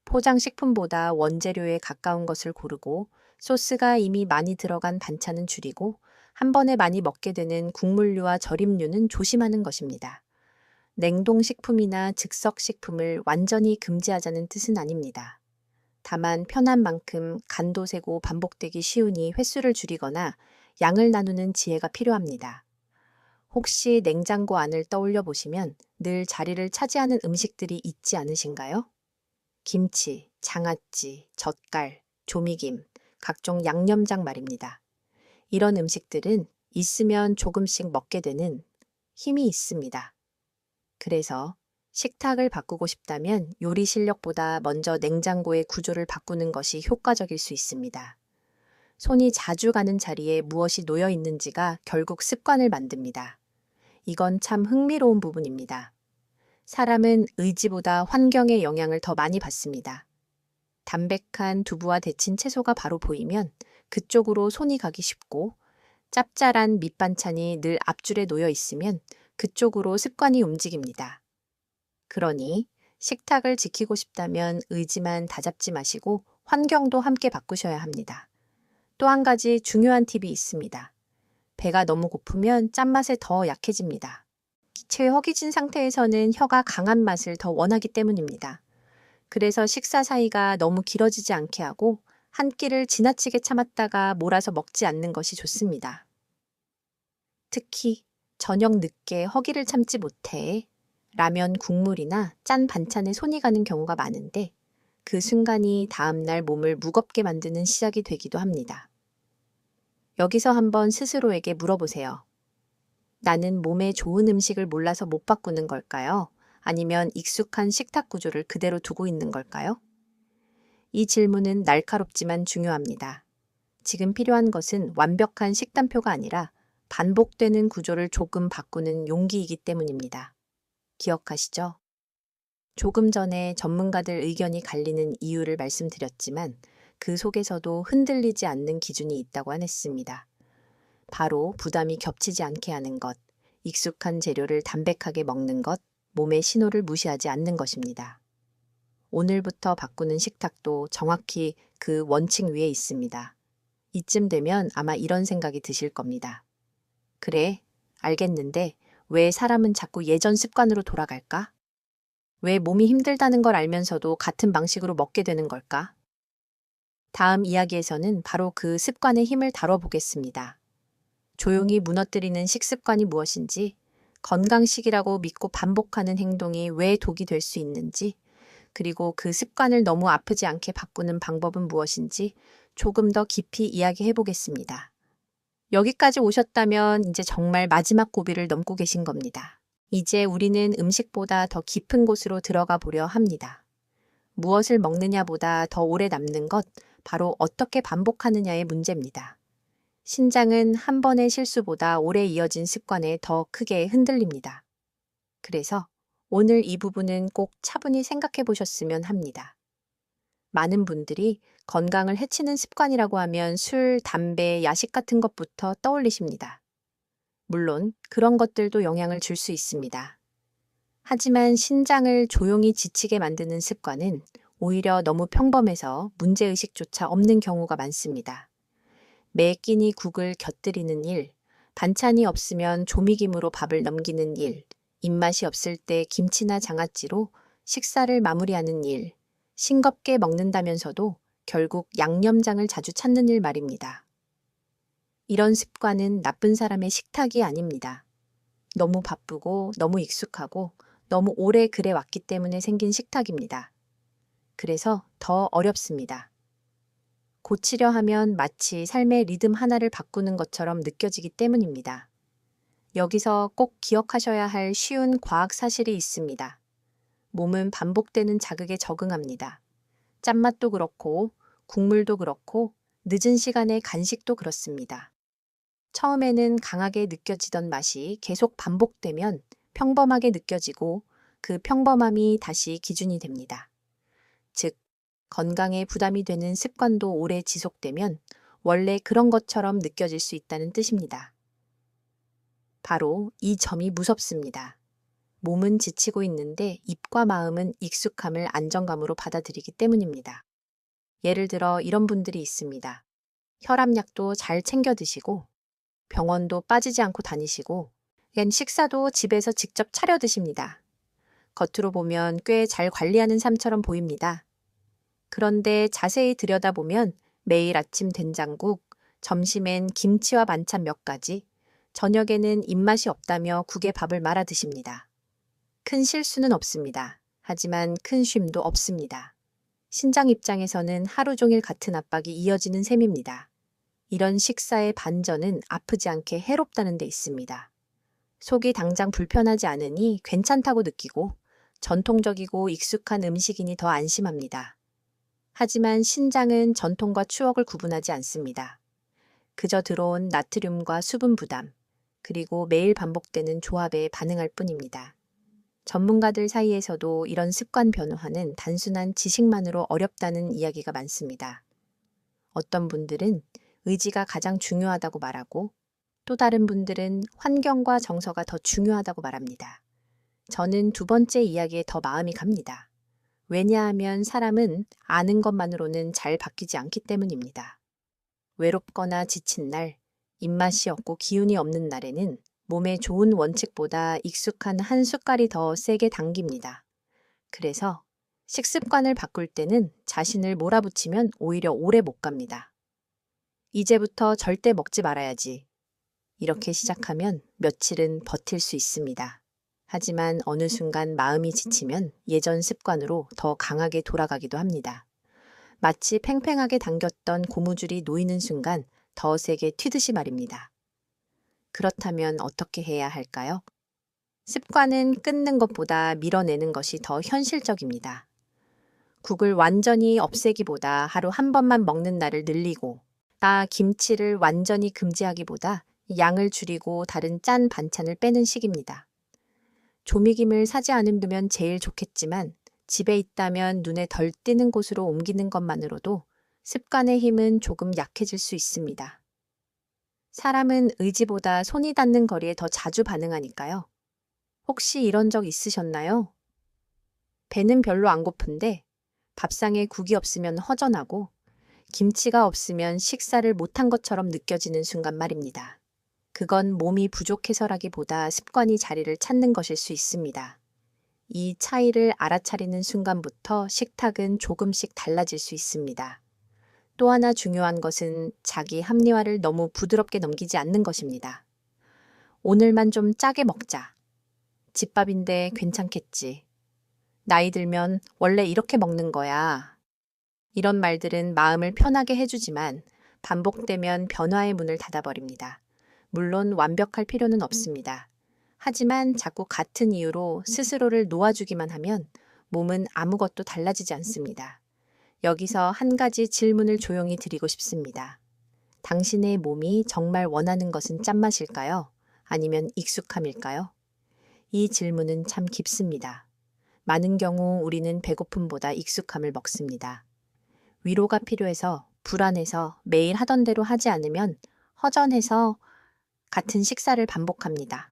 포장식품보다 원재료에 가까운 것을 고르고 소스가 이미 많이 들어간 반찬은 줄이고 한 번에 많이 먹게 되는 국물류와 절임류는 조심하는 것입니다. 냉동식품이나 즉석식품을 완전히 금지하자는 뜻은 아닙니다. 다만 편한 만큼 간도 세고 반복되기 쉬우니 횟수를 줄이거나 양을 나누는 지혜가 필요합니다. 혹시 냉장고 안을 떠올려 보시면 늘 자리를 차지하는 음식들이 있지 않으신가요? 김치, 장아찌, 젓갈, 조미김, 각종 양념장 말입니다. 이런 음식들은 있으면 조금씩 먹게 되는 힘이 있습니다. 그래서 식탁을 바꾸고 싶다면 요리 실력보다 먼저 냉장고의 구조를 바꾸는 것이 효과적일 수 있습니다. 손이 자주 가는 자리에 무엇이 놓여 있는지가 결국 습관을 만듭니다. 이건 참 흥미로운 부분입니다. 사람은 의지보다 환경의 영향을 더 많이 받습니다. 담백한 두부와 데친 채소가 바로 보이면 그쪽으로 손이 가기 쉽고, 짭짤한 밑반찬이 늘 앞줄에 놓여 있으면 그쪽으로 습관이 움직입니다. 그러니 식탁을 지키고 싶다면 의지만 다잡지 마시고 환경도 함께 바꾸셔야 합니다. 또 한 가지 중요한 팁이 있습니다. 배가 너무 고프면 짠맛에 더 약해집니다. 최허기진 상태에서는 혀가 강한 맛을 더 원하기 때문입니다. 그래서 식사 사이가 너무 길어지지 않게 하고 한 끼를 지나치게 참았다가 몰아서 먹지 않는 것이 좋습니다. 특히 저녁 늦게 허기를 참지 못해 라면 국물이나 짠 반찬에 손이 가는 경우가 많은데, 그 순간이 다음날 몸을 무겁게 만드는 시작이 되기도 합니다. 여기서 한번 스스로에게 물어보세요. 나는 몸에 좋은 음식을 몰라서 못 바꾸는 걸까요? 아니면 익숙한 식탁 구조를 그대로 두고 있는 걸까요? 이 질문은 날카롭지만 중요합니다. 지금 필요한 것은 완벽한 식단표가 아니라 반복되는 구조를 조금 바꾸는 용기이기 때문입니다. 기억하시죠? 조금 전에 전문가들 의견이 갈리는 이유를 말씀드렸지만 그 속에서도 흔들리지 않는 기준이 있다고 했습니다. 바로 부담이 겹치지 않게 하는 것, 익숙한 재료를 담백하게 먹는 것, 몸의 신호를 무시하지 않는 것입니다. 오늘부터 바꾸는 식탁도 정확히 그 원칙 위에 있습니다. 이쯤 되면 아마 이런 생각이 드실 겁니다. 그래, 알겠는데 왜 사람은 자꾸 예전 습관으로 돌아갈까? 왜 몸이 힘들다는 걸 알면서도 같은 방식으로 먹게 되는 걸까? 다음 이야기에서는 바로 그 습관의 힘을 다뤄보겠습니다. 조용히 무너뜨리는 식습관이 무엇인지, 건강식이라고 믿고 반복하는 행동이 왜 독이 될 수 있는지, 그리고 그 습관을 너무 아프지 않게 바꾸는 방법은 무엇인지 조금 더 깊이 이야기해 보겠습니다. 여기까지 오셨다면 이제 정말 마지막 고비를 넘고 계신 겁니다. 이제 우리는 음식보다 더 깊은 곳으로 들어가 보려 합니다. 무엇을 먹느냐보다 더 오래 남는 것, 바로 어떻게 반복하느냐의 문제입니다. 신장은 한 번의 실수보다 오래 이어진 습관에 더 크게 흔들립니다. 그래서 오늘 이 부분은 꼭 차분히 생각해 보셨으면 합니다. 많은 분들이 건강을 해치는 습관이라고 하면 술, 담배, 야식 같은 것부터 떠올리십니다. 물론 그런 것들도 영향을 줄 수 있습니다. 하지만 신장을 조용히 지치게 만드는 습관은 오히려 너무 평범해서 문제의식조차 없는 경우가 많습니다. 매 끼니 국을 곁들이는 일, 반찬이 없으면 조미김으로 밥을 넘기는 일, 입맛이 없을 때 김치나 장아찌로 식사를 마무리하는 일, 싱겁게 먹는다면서도 결국 양념장을 자주 찾는 일 말입니다. 이런 습관은 나쁜 사람의 식탁이 아닙니다. 너무 바쁘고 너무 익숙하고 너무 오래 그래 왔기 때문에 생긴 식탁입니다. 그래서 더 어렵습니다. 고치려 하면 마치 삶의 리듬 하나를 바꾸는 것처럼 느껴지기 때문입니다. 여기서 꼭 기억하셔야 할 쉬운 과학 사실이 있습니다. 몸은 반복되는 자극에 적응합니다. 짠맛도 그렇고, 국물도 그렇고, 늦은 시간의 간식도 그렇습니다. 처음에는 강하게 느껴지던 맛이 계속 반복되면 평범하게 느껴지고, 그 평범함이 다시 기준이 됩니다. 즉, 건강에 부담이 되는 습관도 오래 지속되면 원래 그런 것처럼 느껴질 수 있다는 뜻입니다. 바로 이 점이 무섭습니다. 몸은 지치고 있는데 입과 마음은 익숙함을 안정감으로 받아들이기 때문입니다. 예를 들어 이런 분들이 있습니다. 혈압약도 잘 챙겨 드시고, 병원도 빠지지 않고 다니시고, 식사도 집에서 직접 차려 드십니다. 겉으로 보면 꽤 잘 관리하는 삶처럼 보입니다. 그런데 자세히 들여다보면 매일 아침 된장국, 점심엔 김치와 반찬 몇 가지, 저녁에는 입맛이 없다며 국에 밥을 말아 드십니다. 큰 실수는 없습니다. 하지만 큰 쉼도 없습니다. 신장 입장에서는 하루 종일 같은 압박이 이어지는 셈입니다. 이런 식사의 반전은 아프지 않게 해롭다는 데 있습니다. 속이 당장 불편하지 않으니 괜찮다고 느끼고, 전통적이고 익숙한 음식이니 더 안심합니다. 하지만 신장은 전통과 추억을 구분하지 않습니다. 그저 들어온 나트륨과 수분 부담, 그리고 매일 반복되는 조합에 반응할 뿐입니다. 전문가들 사이에서도 이런 습관 변화는 단순한 지식만으로 어렵다는 이야기가 많습니다. 어떤 분들은 의지가 가장 중요하다고 말하고, 또 다른 분들은 환경과 정서가 더 중요하다고 말합니다. 저는 두 번째 이야기에 더 마음이 갑니다. 왜냐하면 사람은 아는 것만으로는 잘 바뀌지 않기 때문입니다. 외롭거나 지친 날, 입맛이 없고 기운이 없는 날에는 몸에 좋은 원칙보다 익숙한 한 숟갈이 더 세게 당깁니다. 그래서 식습관을 바꿀 때는 자신을 몰아붙이면 오히려 오래 못 갑니다. 이제부터 절대 먹지 말아야지. 이렇게 시작하면 며칠은 버틸 수 있습니다. 하지만 어느 순간 마음이 지치면 예전 습관으로 더 강하게 돌아가기도 합니다. 마치 팽팽하게 당겼던 고무줄이 놓이는 순간 더 세게 튀듯이 말입니다. 그렇다면 어떻게 해야 할까요? 습관은 끊는 것보다 밀어내는 것이 더 현실적입니다. 국을 완전히 없애기보다 하루 한 번만 먹는 날을 늘리고, 김치를 완전히 금지하기보다 양을 줄이고 다른 짠 반찬을 빼는 식입니다. 조미김을 사지 않으면 제일 좋겠지만 집에 있다면 눈에 덜 띄는 곳으로 옮기는 것만으로도 습관의 힘은 조금 약해질 수 있습니다. 사람은 의지보다 손이 닿는 거리에 더 자주 반응하니까요. 혹시 이런 적 있으셨나요? 배는 별로 안 고픈데 밥상에 국이 없으면 허전하고 김치가 없으면 식사를 못한 것처럼 느껴지는 순간 말입니다. 그건 몸이 부족해서라기보다 습관이 자리를 찾는 것일 수 있습니다. 이 차이를 알아차리는 순간부터 식탁은 조금씩 달라질 수 있습니다. 또 하나 중요한 것은 자기 합리화를 너무 부드럽게 넘기지 않는 것입니다. 오늘만 좀 짜게 먹자. 집밥인데 괜찮겠지. 나이 들면 원래 이렇게 먹는 거야. 이런 말들은 마음을 편하게 해주지만 반복되면 변화의 문을 닫아버립니다. 물론 완벽할 필요는 없습니다. 하지만 자꾸 같은 이유로 스스로를 놓아주기만 하면 몸은 아무것도 달라지지 않습니다. 여기서 한 가지 질문을 조용히 드리고 싶습니다. 당신의 몸이 정말 원하는 것은 짠맛일까요? 아니면 익숙함일까요? 이 질문은 참 깊습니다. 많은 경우 우리는 배고픔보다 익숙함을 먹습니다. 위로가 필요해서, 불안해서 매일 하던 대로 하지 않으면 허전해서 같은 식사를 반복합니다.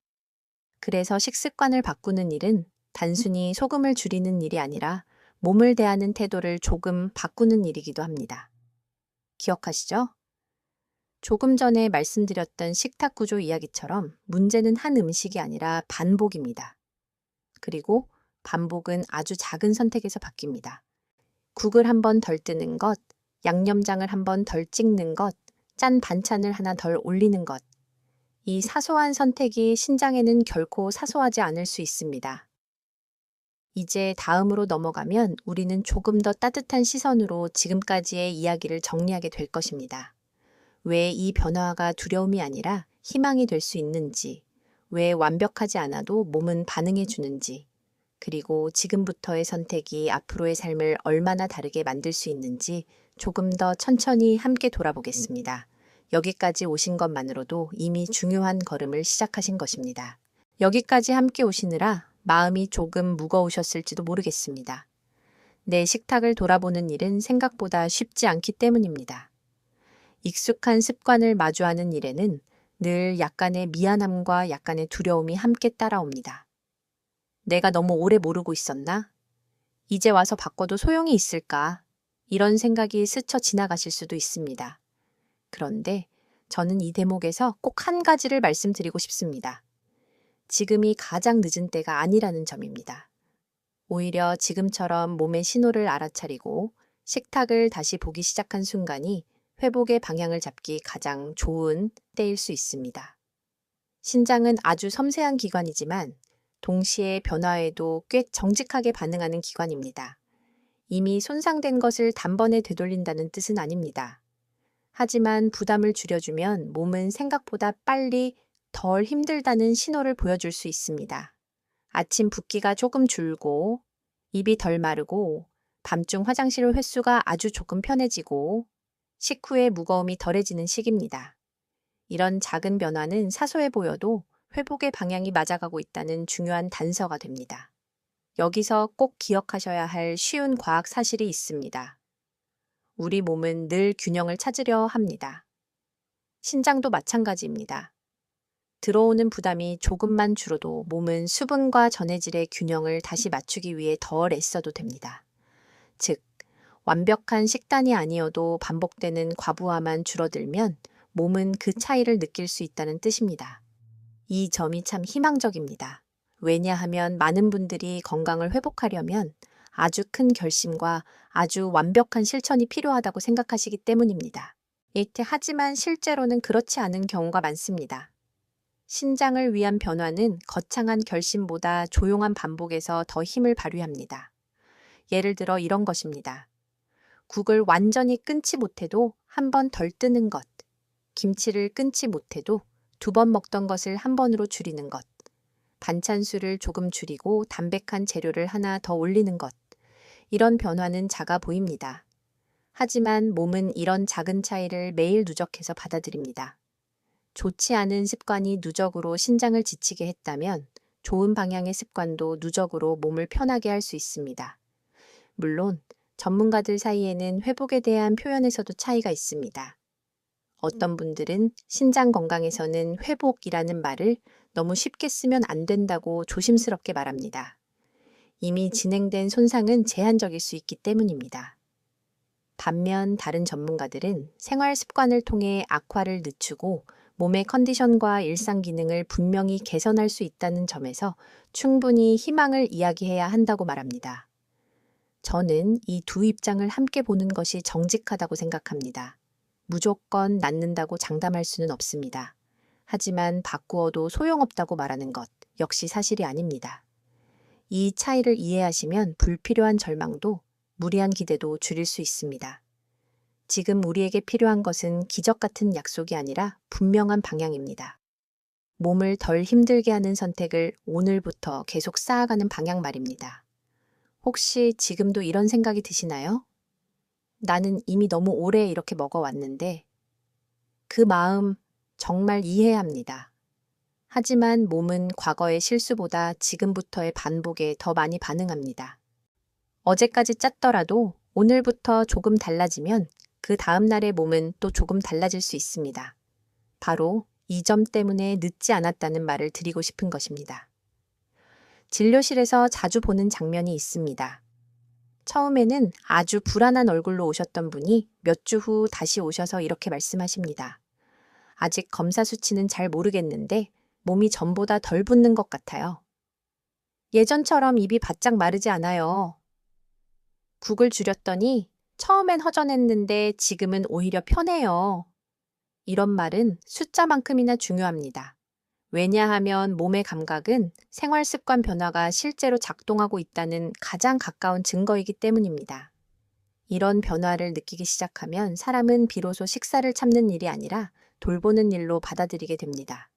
그래서 식습관을 바꾸는 일은 단순히 소금을 줄이는 일이 아니라 몸을 대하는 태도를 조금 바꾸는 일이기도 합니다. 기억하시죠? 조금 전에 말씀드렸던 식탁 구조 이야기처럼 문제는 한 음식이 아니라 반복입니다. 그리고 반복은 아주 작은 선택에서 바뀝니다. 국을 한 번 덜 뜨는 것, 양념장을 한 번 덜 찍는 것, 짠 반찬을 하나 덜 올리는 것. 이 사소한 선택이 신장에는 결코 사소하지 않을 수 있습니다. 이제 다음으로 넘어가면 우리는 조금 더 따뜻한 시선으로 지금까지의 이야기를 정리하게 될 것입니다. 왜 이 변화가 두려움이 아니라 희망이 될 수 있는지, 왜 완벽하지 않아도 몸은 반응해 주는지, 그리고 지금부터의 선택이 앞으로의 삶을 얼마나 다르게 만들 수 있는지 조금 더 천천히 함께 돌아보겠습니다. 여기까지 오신 것만으로도 이미 중요한 걸음을 시작하신 것입니다. 여기까지 함께 오시느라 마음이 조금 무거우셨을지도 모르겠습니다. 내 식탁을 돌아보는 일은 생각보다 쉽지 않기 때문입니다. 익숙한 습관을 마주하는 일에는 늘 약간의 미안함과 약간의 두려움이 함께 따라옵니다. 내가 너무 오래 모르고 있었나? 이제 와서 바꿔도 소용이 있을까? 이런 생각이 스쳐 지나가실 수도 있습니다. 그런데 저는 이 대목에서 꼭 한 가지를 말씀드리고 싶습니다. 지금이 가장 늦은 때가 아니라는 점입니다. 오히려 지금처럼 몸의 신호를 알아차리고 식탁을 다시 보기 시작한 순간이 회복의 방향을 잡기 가장 좋은 때일 수 있습니다. 신장은 아주 섬세한 기관이지만 동시에 변화에도 꽤 정직하게 반응하는 기관입니다. 이미 손상된 것을 단번에 되돌린다는 뜻은 아닙니다. 하지만 부담을 줄여주면 몸은 생각보다 빨리 덜 힘들다는 신호를 보여줄 수 있습니다. 아침 붓기가 조금 줄고, 입이 덜 마르고, 밤중 화장실 횟수가 아주 조금 편해지고, 식후에 무거움이 덜해지는 시기입니다. 이런 작은 변화는 사소해 보여도 회복의 방향이 맞아가고 있다는 중요한 단서가 됩니다. 여기서 꼭 기억하셔야 할 쉬운 과학 사실이 있습니다. 우리 몸은 늘 균형을 찾으려 합니다. 신장도 마찬가지입니다. 들어오는 부담이 조금만 줄어도 몸은 수분과 전해질의 균형을 다시 맞추기 위해 덜 애써도 됩니다. 즉, 완벽한 식단이 아니어도 반복되는 과부하만 줄어들면 몸은 그 차이를 느낄 수 있다는 뜻입니다. 이 점이 참 희망적입니다. 왜냐하면 많은 분들이 건강을 회복하려면 아주 큰 결심과 아주 완벽한 실천이 필요하다고 생각하시기 때문입니다. 하지만 실제로는 그렇지 않은 경우가 많습니다. 신장을 위한 변화는 거창한 결심보다 조용한 반복에서 더 힘을 발휘합니다. 예를 들어 이런 것입니다. 국을 완전히 끊지 못해도 한 번 덜 뜨는 것, 김치를 끊지 못해도 2번 먹던 것을 한 번으로 줄이는 것, 반찬 수를 조금 줄이고 담백한 재료를 하나 더 올리는 것. 이런 변화는 작아 보입니다. 하지만 몸은 이런 작은 차이를 매일 누적해서 받아들입니다. 좋지 않은 습관이 누적으로 신장을 지치게 했다면 좋은 방향의 습관도 누적으로 몸을 편하게 할 수 있습니다. 물론 전문가들 사이에는 회복에 대한 표현에서도 차이가 있습니다. 어떤 분들은 신장 건강에서는 회복이라는 말을 너무 쉽게 쓰면 안 된다고 조심스럽게 말합니다. 이미 진행된 손상은 제한적일 수 있기 때문입니다. 반면 다른 전문가들은 생활 습관을 통해 악화를 늦추고 몸의 컨디션과 일상 기능을 분명히 개선할 수 있다는 점에서 충분히 희망을 이야기해야 한다고 말합니다. 저는 이 두 입장을 함께 보는 것이 정직하다고 생각합니다. 무조건 낫는다고 장담할 수는 없습니다. 하지만 바꾸어도 소용없다고 말하는 것 역시 사실이 아닙니다. 이 차이를 이해하시면 불필요한 절망도 무리한 기대도 줄일 수 있습니다. 지금 우리에게 필요한 것은 기적 같은 약속이 아니라 분명한 방향입니다. 몸을 덜 힘들게 하는 선택을 오늘부터 계속 쌓아가는 방향 말입니다. 혹시 지금도 이런 생각이 드시나요? 나는 이미 너무 오래 이렇게 먹어왔는데 그 마음 정말 이해합니다. 하지만 몸은 과거의 실수보다 지금부터의 반복에 더 많이 반응합니다. 어제까지 짰더라도 오늘부터 조금 달라지면 그 다음 날의 몸은 또 조금 달라질 수 있습니다. 바로 이 점 때문에 늦지 않았다는 말을 드리고 싶은 것입니다. 진료실에서 자주 보는 장면이 있습니다. 처음에는 아주 불안한 얼굴로 오셨던 분이 몇 주 후 다시 오셔서 이렇게 말씀하십니다. 아직 검사 수치는 잘 모르겠는데 몸이 전보다 덜 붓는 것 같아요. 예전처럼 입이 바짝 마르지 않아요. 국을 줄였더니 처음엔 허전했는데 지금은 오히려 편해요. 이런 말은 숫자만큼이나 중요합니다. 왜냐하면 몸의 감각은 생활 습관 변화가 실제로 작동하고 있다는 가장 가까운 증거이기 때문입니다. 이런 변화를 느끼기 시작하면 사람은 비로소 식사를 참는 일이 아니라 돌보는 일로 받아들이게 됩니다.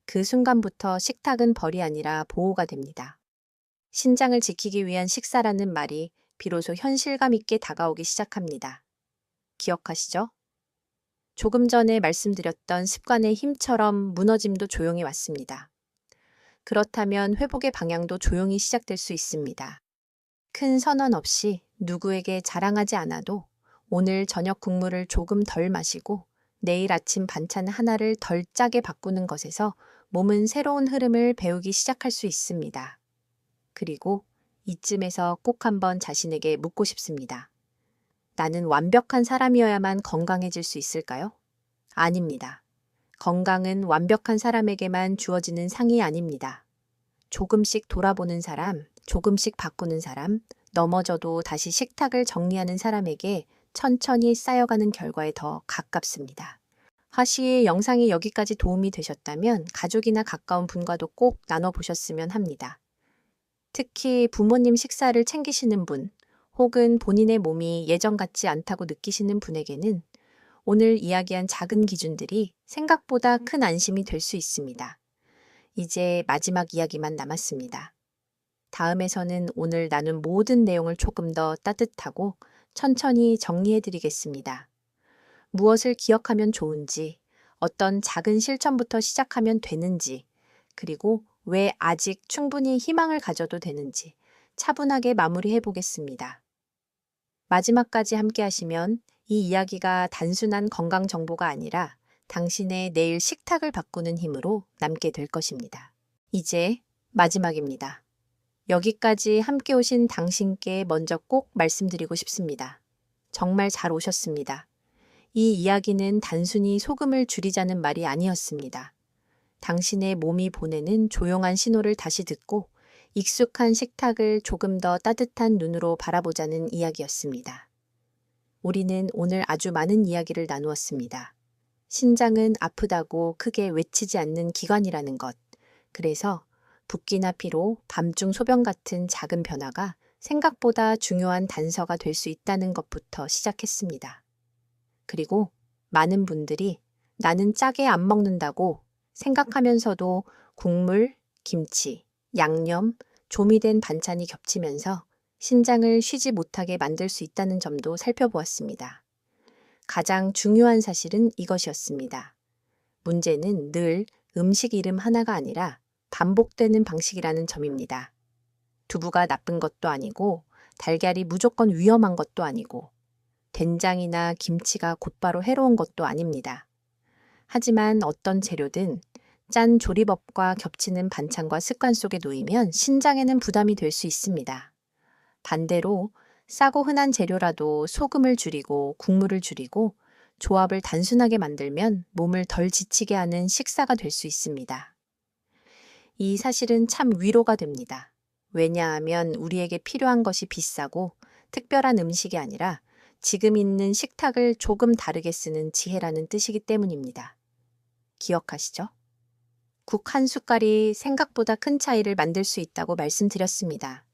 그 순간부터 식탁은 벌이 아니라 보호가 됩니다. 신장을 지키기 위한 식사라는 말이 비로소 현실감 있게 다가오기 시작합니다. 기억하시죠? 조금 전에 말씀드렸던 습관의 힘처럼 무너짐도 조용히 왔습니다. 그렇다면 회복의 방향도 조용히 시작될 수 있습니다. 큰 선언 없이 누구에게 자랑하지 않아도 오늘 저녁 국물을 조금 덜 마시고 내일 아침 반찬 하나를 덜 짜게 바꾸는 것에서 몸은 새로운 흐름을 배우기 시작할 수 있습니다. 그리고 이쯤에서 꼭 한번 자신에게 묻고 싶습니다. 나는 완벽한 사람이어야만 건강해질 수 있을까요? 아닙니다. 건강은 완벽한 사람에게만 주어지는 상이 아닙니다. 조금씩 돌아보는 사람, 조금씩 바꾸는 사람, 넘어져도 다시 식탁을 정리하는 사람에게 천천히 쌓여가는 결과에 더 가깝습니다. 하시의 영상이 여기까지 도움이 되셨다면 가족이나 가까운 분과도 꼭 나눠보셨으면 합니다. 특히 부모님 식사를 챙기시는 분, 혹은 본인의 몸이 예전 같지 않다고 느끼시는 분에게는 오늘 이야기한 작은 기준들이 생각보다 큰 안심이 될 수 있습니다. 이제 마지막 이야기만 남았습니다. 다음에서는 오늘 나눈 모든 내용을 조금 더 따뜻하고 천천히 정리해 드리겠습니다. 무엇을 기억하면 좋은지, 어떤 작은 실천부터 시작하면 되는지, 그리고 왜 아직 충분히 희망을 가져도 되는지 차분하게 마무리해 보겠습니다. 마지막까지 함께 하시면 이 이야기가 단순한 건강 정보가 아니라 당신의 내일 식탁을 바꾸는 힘으로 남게 될 것입니다. 이제 마지막입니다. 여기까지 함께 오신 당신께 먼저 꼭 말씀드리고 싶습니다. 정말 잘 오셨습니다. 이 이야기는 단순히 소금을 줄이자는 말이 아니었습니다. 당신의 몸이 보내는 조용한 신호를 다시 듣고 익숙한 식탁을 조금 더 따뜻한 눈으로 바라보자는 이야기였습니다. 우리는 오늘 아주 많은 이야기를 나누었습니다. 신장은 아프다고 크게 외치지 않는 기관이라는 것. 그래서 붓기나 피로, 밤중 소변 같은 작은 변화가 생각보다 중요한 단서가 될 수 있다는 것부터 시작했습니다. 그리고 많은 분들이 나는 짜게 안 먹는다고 생각하면서도 국물, 김치, 양념, 조미된 반찬이 겹치면서 신장을 쉬지 못하게 만들 수 있다는 점도 살펴보았습니다. 가장 중요한 사실은 이것이었습니다. 문제는 늘 음식 이름 하나가 아니라 반복되는 방식이라는 점입니다. 두부가 나쁜 것도 아니고 달걀이 무조건 위험한 것도 아니고 된장이나 김치가 곧바로 해로운 것도 아닙니다. 하지만 어떤 재료든 짠 조리법과 겹치는 반찬과 습관 속에 놓이면 신장에는 부담이 될 수 있습니다. 반대로 싸고 흔한 재료라도 소금을 줄이고 국물을 줄이고 조합을 단순하게 만들면 몸을 덜 지치게 하는 식사가 될 수 있습니다. 이 사실은 참 위로가 됩니다. 왜냐하면 우리에게 필요한 것이 비싸고 특별한 음식이 아니라 지금 있는 식탁을 조금 다르게 쓰는 지혜라는 뜻이기 때문입니다. 기억하시죠? 국 한 숟갈이 생각보다 큰 차이를 만들 수 있다고 말씀드렸습니다.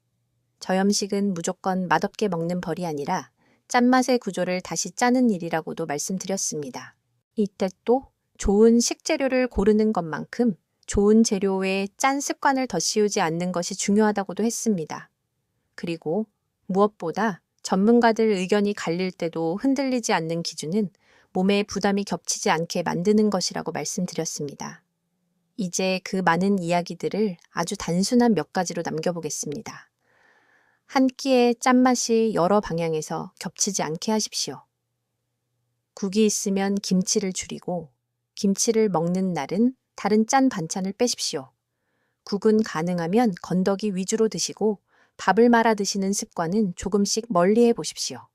저염식은 무조건 맛없게 먹는 벌이 아니라 짠맛의 구조를 다시 짜는 일이라고도 말씀드렸습니다. 이때 또 좋은 식재료를 고르는 것만큼 좋은 재료에 짠 습관을 덧씌우지 않는 것이 중요하다고도 했습니다. 그리고 무엇보다 전문가들 의견이 갈릴 때도 흔들리지 않는 기준은 몸에 부담이 겹치지 않게 만드는 것이라고 말씀드렸습니다. 이제 그 많은 이야기들을 아주 단순한 몇 가지로 남겨보겠습니다. 한 끼의 짠맛이 여러 방향에서 겹치지 않게 하십시오. 국이 있으면 김치를 줄이고 김치를 먹는 날은 다른 짠 반찬을 빼십시오. 국은 가능하면 건더기 위주로 드시고 밥을 말아 드시는 습관은 조금씩 멀리해 보십시오.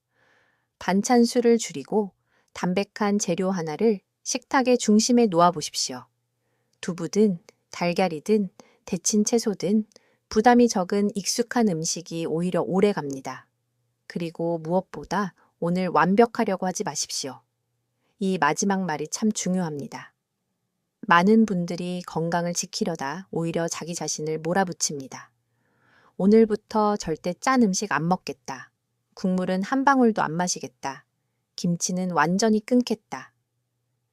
반찬 수를 줄이고 담백한 재료 하나를 식탁의 중심에 놓아 보십시오. 두부든 달걀이든 데친 채소든 부담이 적은 익숙한 음식이 오히려 오래 갑니다. 그리고 무엇보다 오늘 완벽하려고 하지 마십시오. 이 마지막 말이 참 중요합니다. 많은 분들이 건강을 지키려다 오히려 자기 자신을 몰아붙입니다. 오늘부터 절대 짠 음식 안 먹겠다. 국물은 한 방울도 안 마시겠다. 김치는 완전히 끊겠다.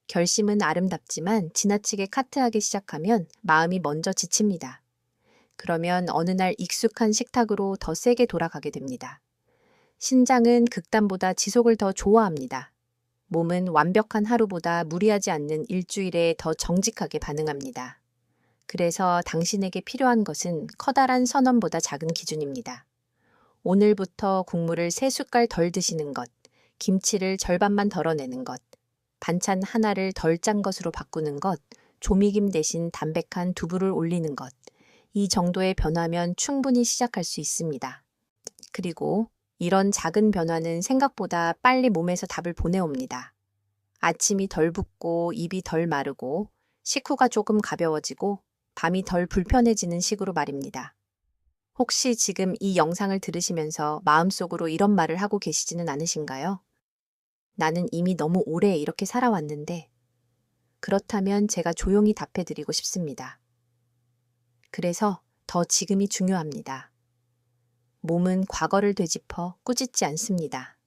결심은 아름답지만 지나치게 카트하기 시작하면 마음이 먼저 지칩니다. 그러면 어느 날 익숙한 식탁으로 더 세게 돌아가게 됩니다. 신장은 극단보다 지속을 더 좋아합니다. 몸은 완벽한 하루보다 무리하지 않는 일주일에 더 정직하게 반응합니다. 그래서 당신에게 필요한 것은 커다란 선언보다 작은 기준입니다. 오늘부터 국물을 3숟갈 덜 드시는 것, 김치를 절반만 덜어내는 것, 반찬 하나를 덜 짠 것으로 바꾸는 것, 조미김 대신 담백한 두부를 올리는 것, 이 정도의 변화면 충분히 시작할 수 있습니다. 그리고 이런 작은 변화는 생각보다 빨리 몸에서 답을 보내옵니다. 아침이 덜 붓고 입이 덜 마르고 식후가 조금 가벼워지고 밤이 덜 불편해지는 식으로 말입니다. 혹시 지금 이 영상을 들으시면서 마음속으로 이런 말을 하고 계시지는 않으신가요? 나는 이미 너무 오래 이렇게 살아왔는데. 그렇다면 제가 조용히 답해드리고 싶습니다. 그래서 더 지금이 중요합니다. 몸은 과거를 되짚어 꾸짖지 않습니다.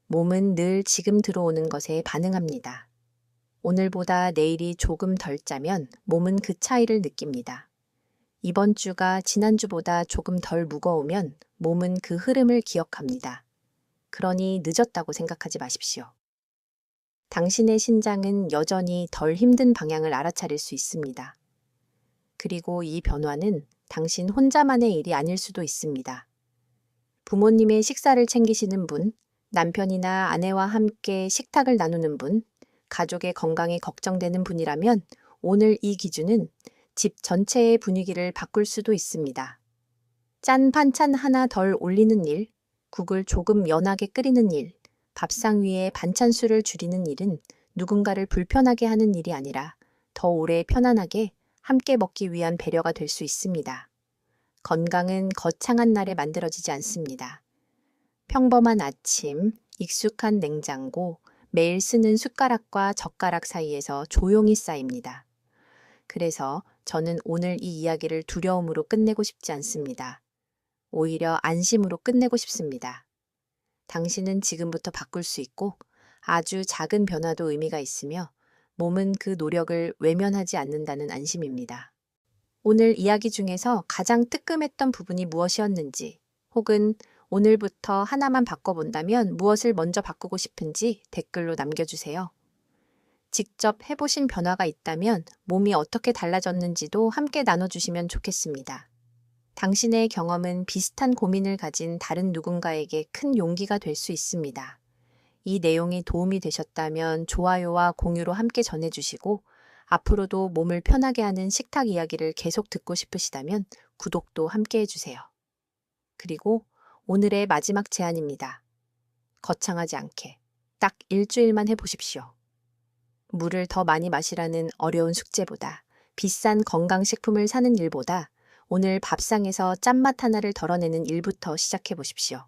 몸은 늘 지금 들어오는 것에 반응합니다. 오늘보다 내일이 조금 덜 짜면 몸은 그 차이를 느낍니다. 이번 주가 지난주보다 조금 덜 무거우면 몸은 그 흐름을 기억합니다. 그러니 늦었다고 생각하지 마십시오. 당신의 신장은 여전히 덜 힘든 방향을 알아차릴 수 있습니다. 그리고 이 변화는 당신 혼자만의 일이 아닐 수도 있습니다. 부모님의 식사를 챙기시는 분, 남편이나 아내와 함께 식탁을 나누는 분, 가족의 건강이 걱정되는 분이라면 오늘 이 기준은 집 전체의 분위기를 바꿀 수도 있습니다. 짠 반찬 하나 덜 올리는 일, 국을 조금 연하게 끓이는 일, 밥상 위에 반찬 수를 줄이는 일은 누군가를 불편하게 하는 일이 아니라 더 오래 편안하게 함께 먹기 위한 배려가 될 수 있습니다. 건강은 거창한 날에 만들어지지 않습니다. 평범한 아침, 익숙한 냉장고, 매일 쓰는 숟가락과 젓가락 사이에서 조용히 쌓입니다. 그래서 저는 오늘 이 이야기를 두려움으로 끝내고 싶지 않습니다. 오히려 안심으로 끝내고 싶습니다. 당신은 지금부터 바꿀 수 있고 아주 작은 변화도 의미가 있으며 몸은 그 노력을 외면하지 않는다는 안심입니다. 오늘 이야기 중에서 가장 뜨끔했던 부분이 무엇이었는지 혹은 오늘부터 하나만 바꿔본다면 무엇을 먼저 바꾸고 싶은지 댓글로 남겨주세요. 직접 해보신 변화가 있다면 몸이 어떻게 달라졌는지도 함께 나눠주시면 좋겠습니다. 당신의 경험은 비슷한 고민을 가진 다른 누군가에게 큰 용기가 될 수 있습니다. 이 내용이 도움이 되셨다면 좋아요와 공유로 함께 전해주시고 앞으로도 몸을 편하게 하는 식탁 이야기를 계속 듣고 싶으시다면 구독도 함께 해주세요. 그리고 오늘의 마지막 제안입니다. 거창하지 않게 딱 일주일만 해보십시오. 물을 더 많이 마시라는 어려운 숙제보다 비싼 건강식품을 사는 일보다 오늘 밥상에서 짠맛 하나를 덜어내는 일부터 시작해 보십시오.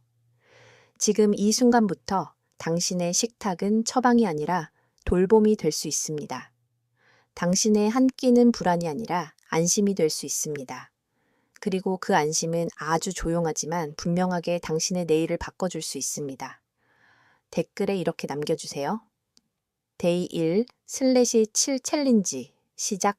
지금 이 순간부터 당신의 식탁은 처방이 아니라 돌봄이 될 수 있습니다. 당신의 한 끼는 불안이 아니라 안심이 될 수 있습니다. 그리고 그 안심은 아주 조용하지만 분명하게 당신의 내일을 바꿔줄 수 있습니다. 댓글에 이렇게 남겨주세요. 데이 1/7 챌린지 시작.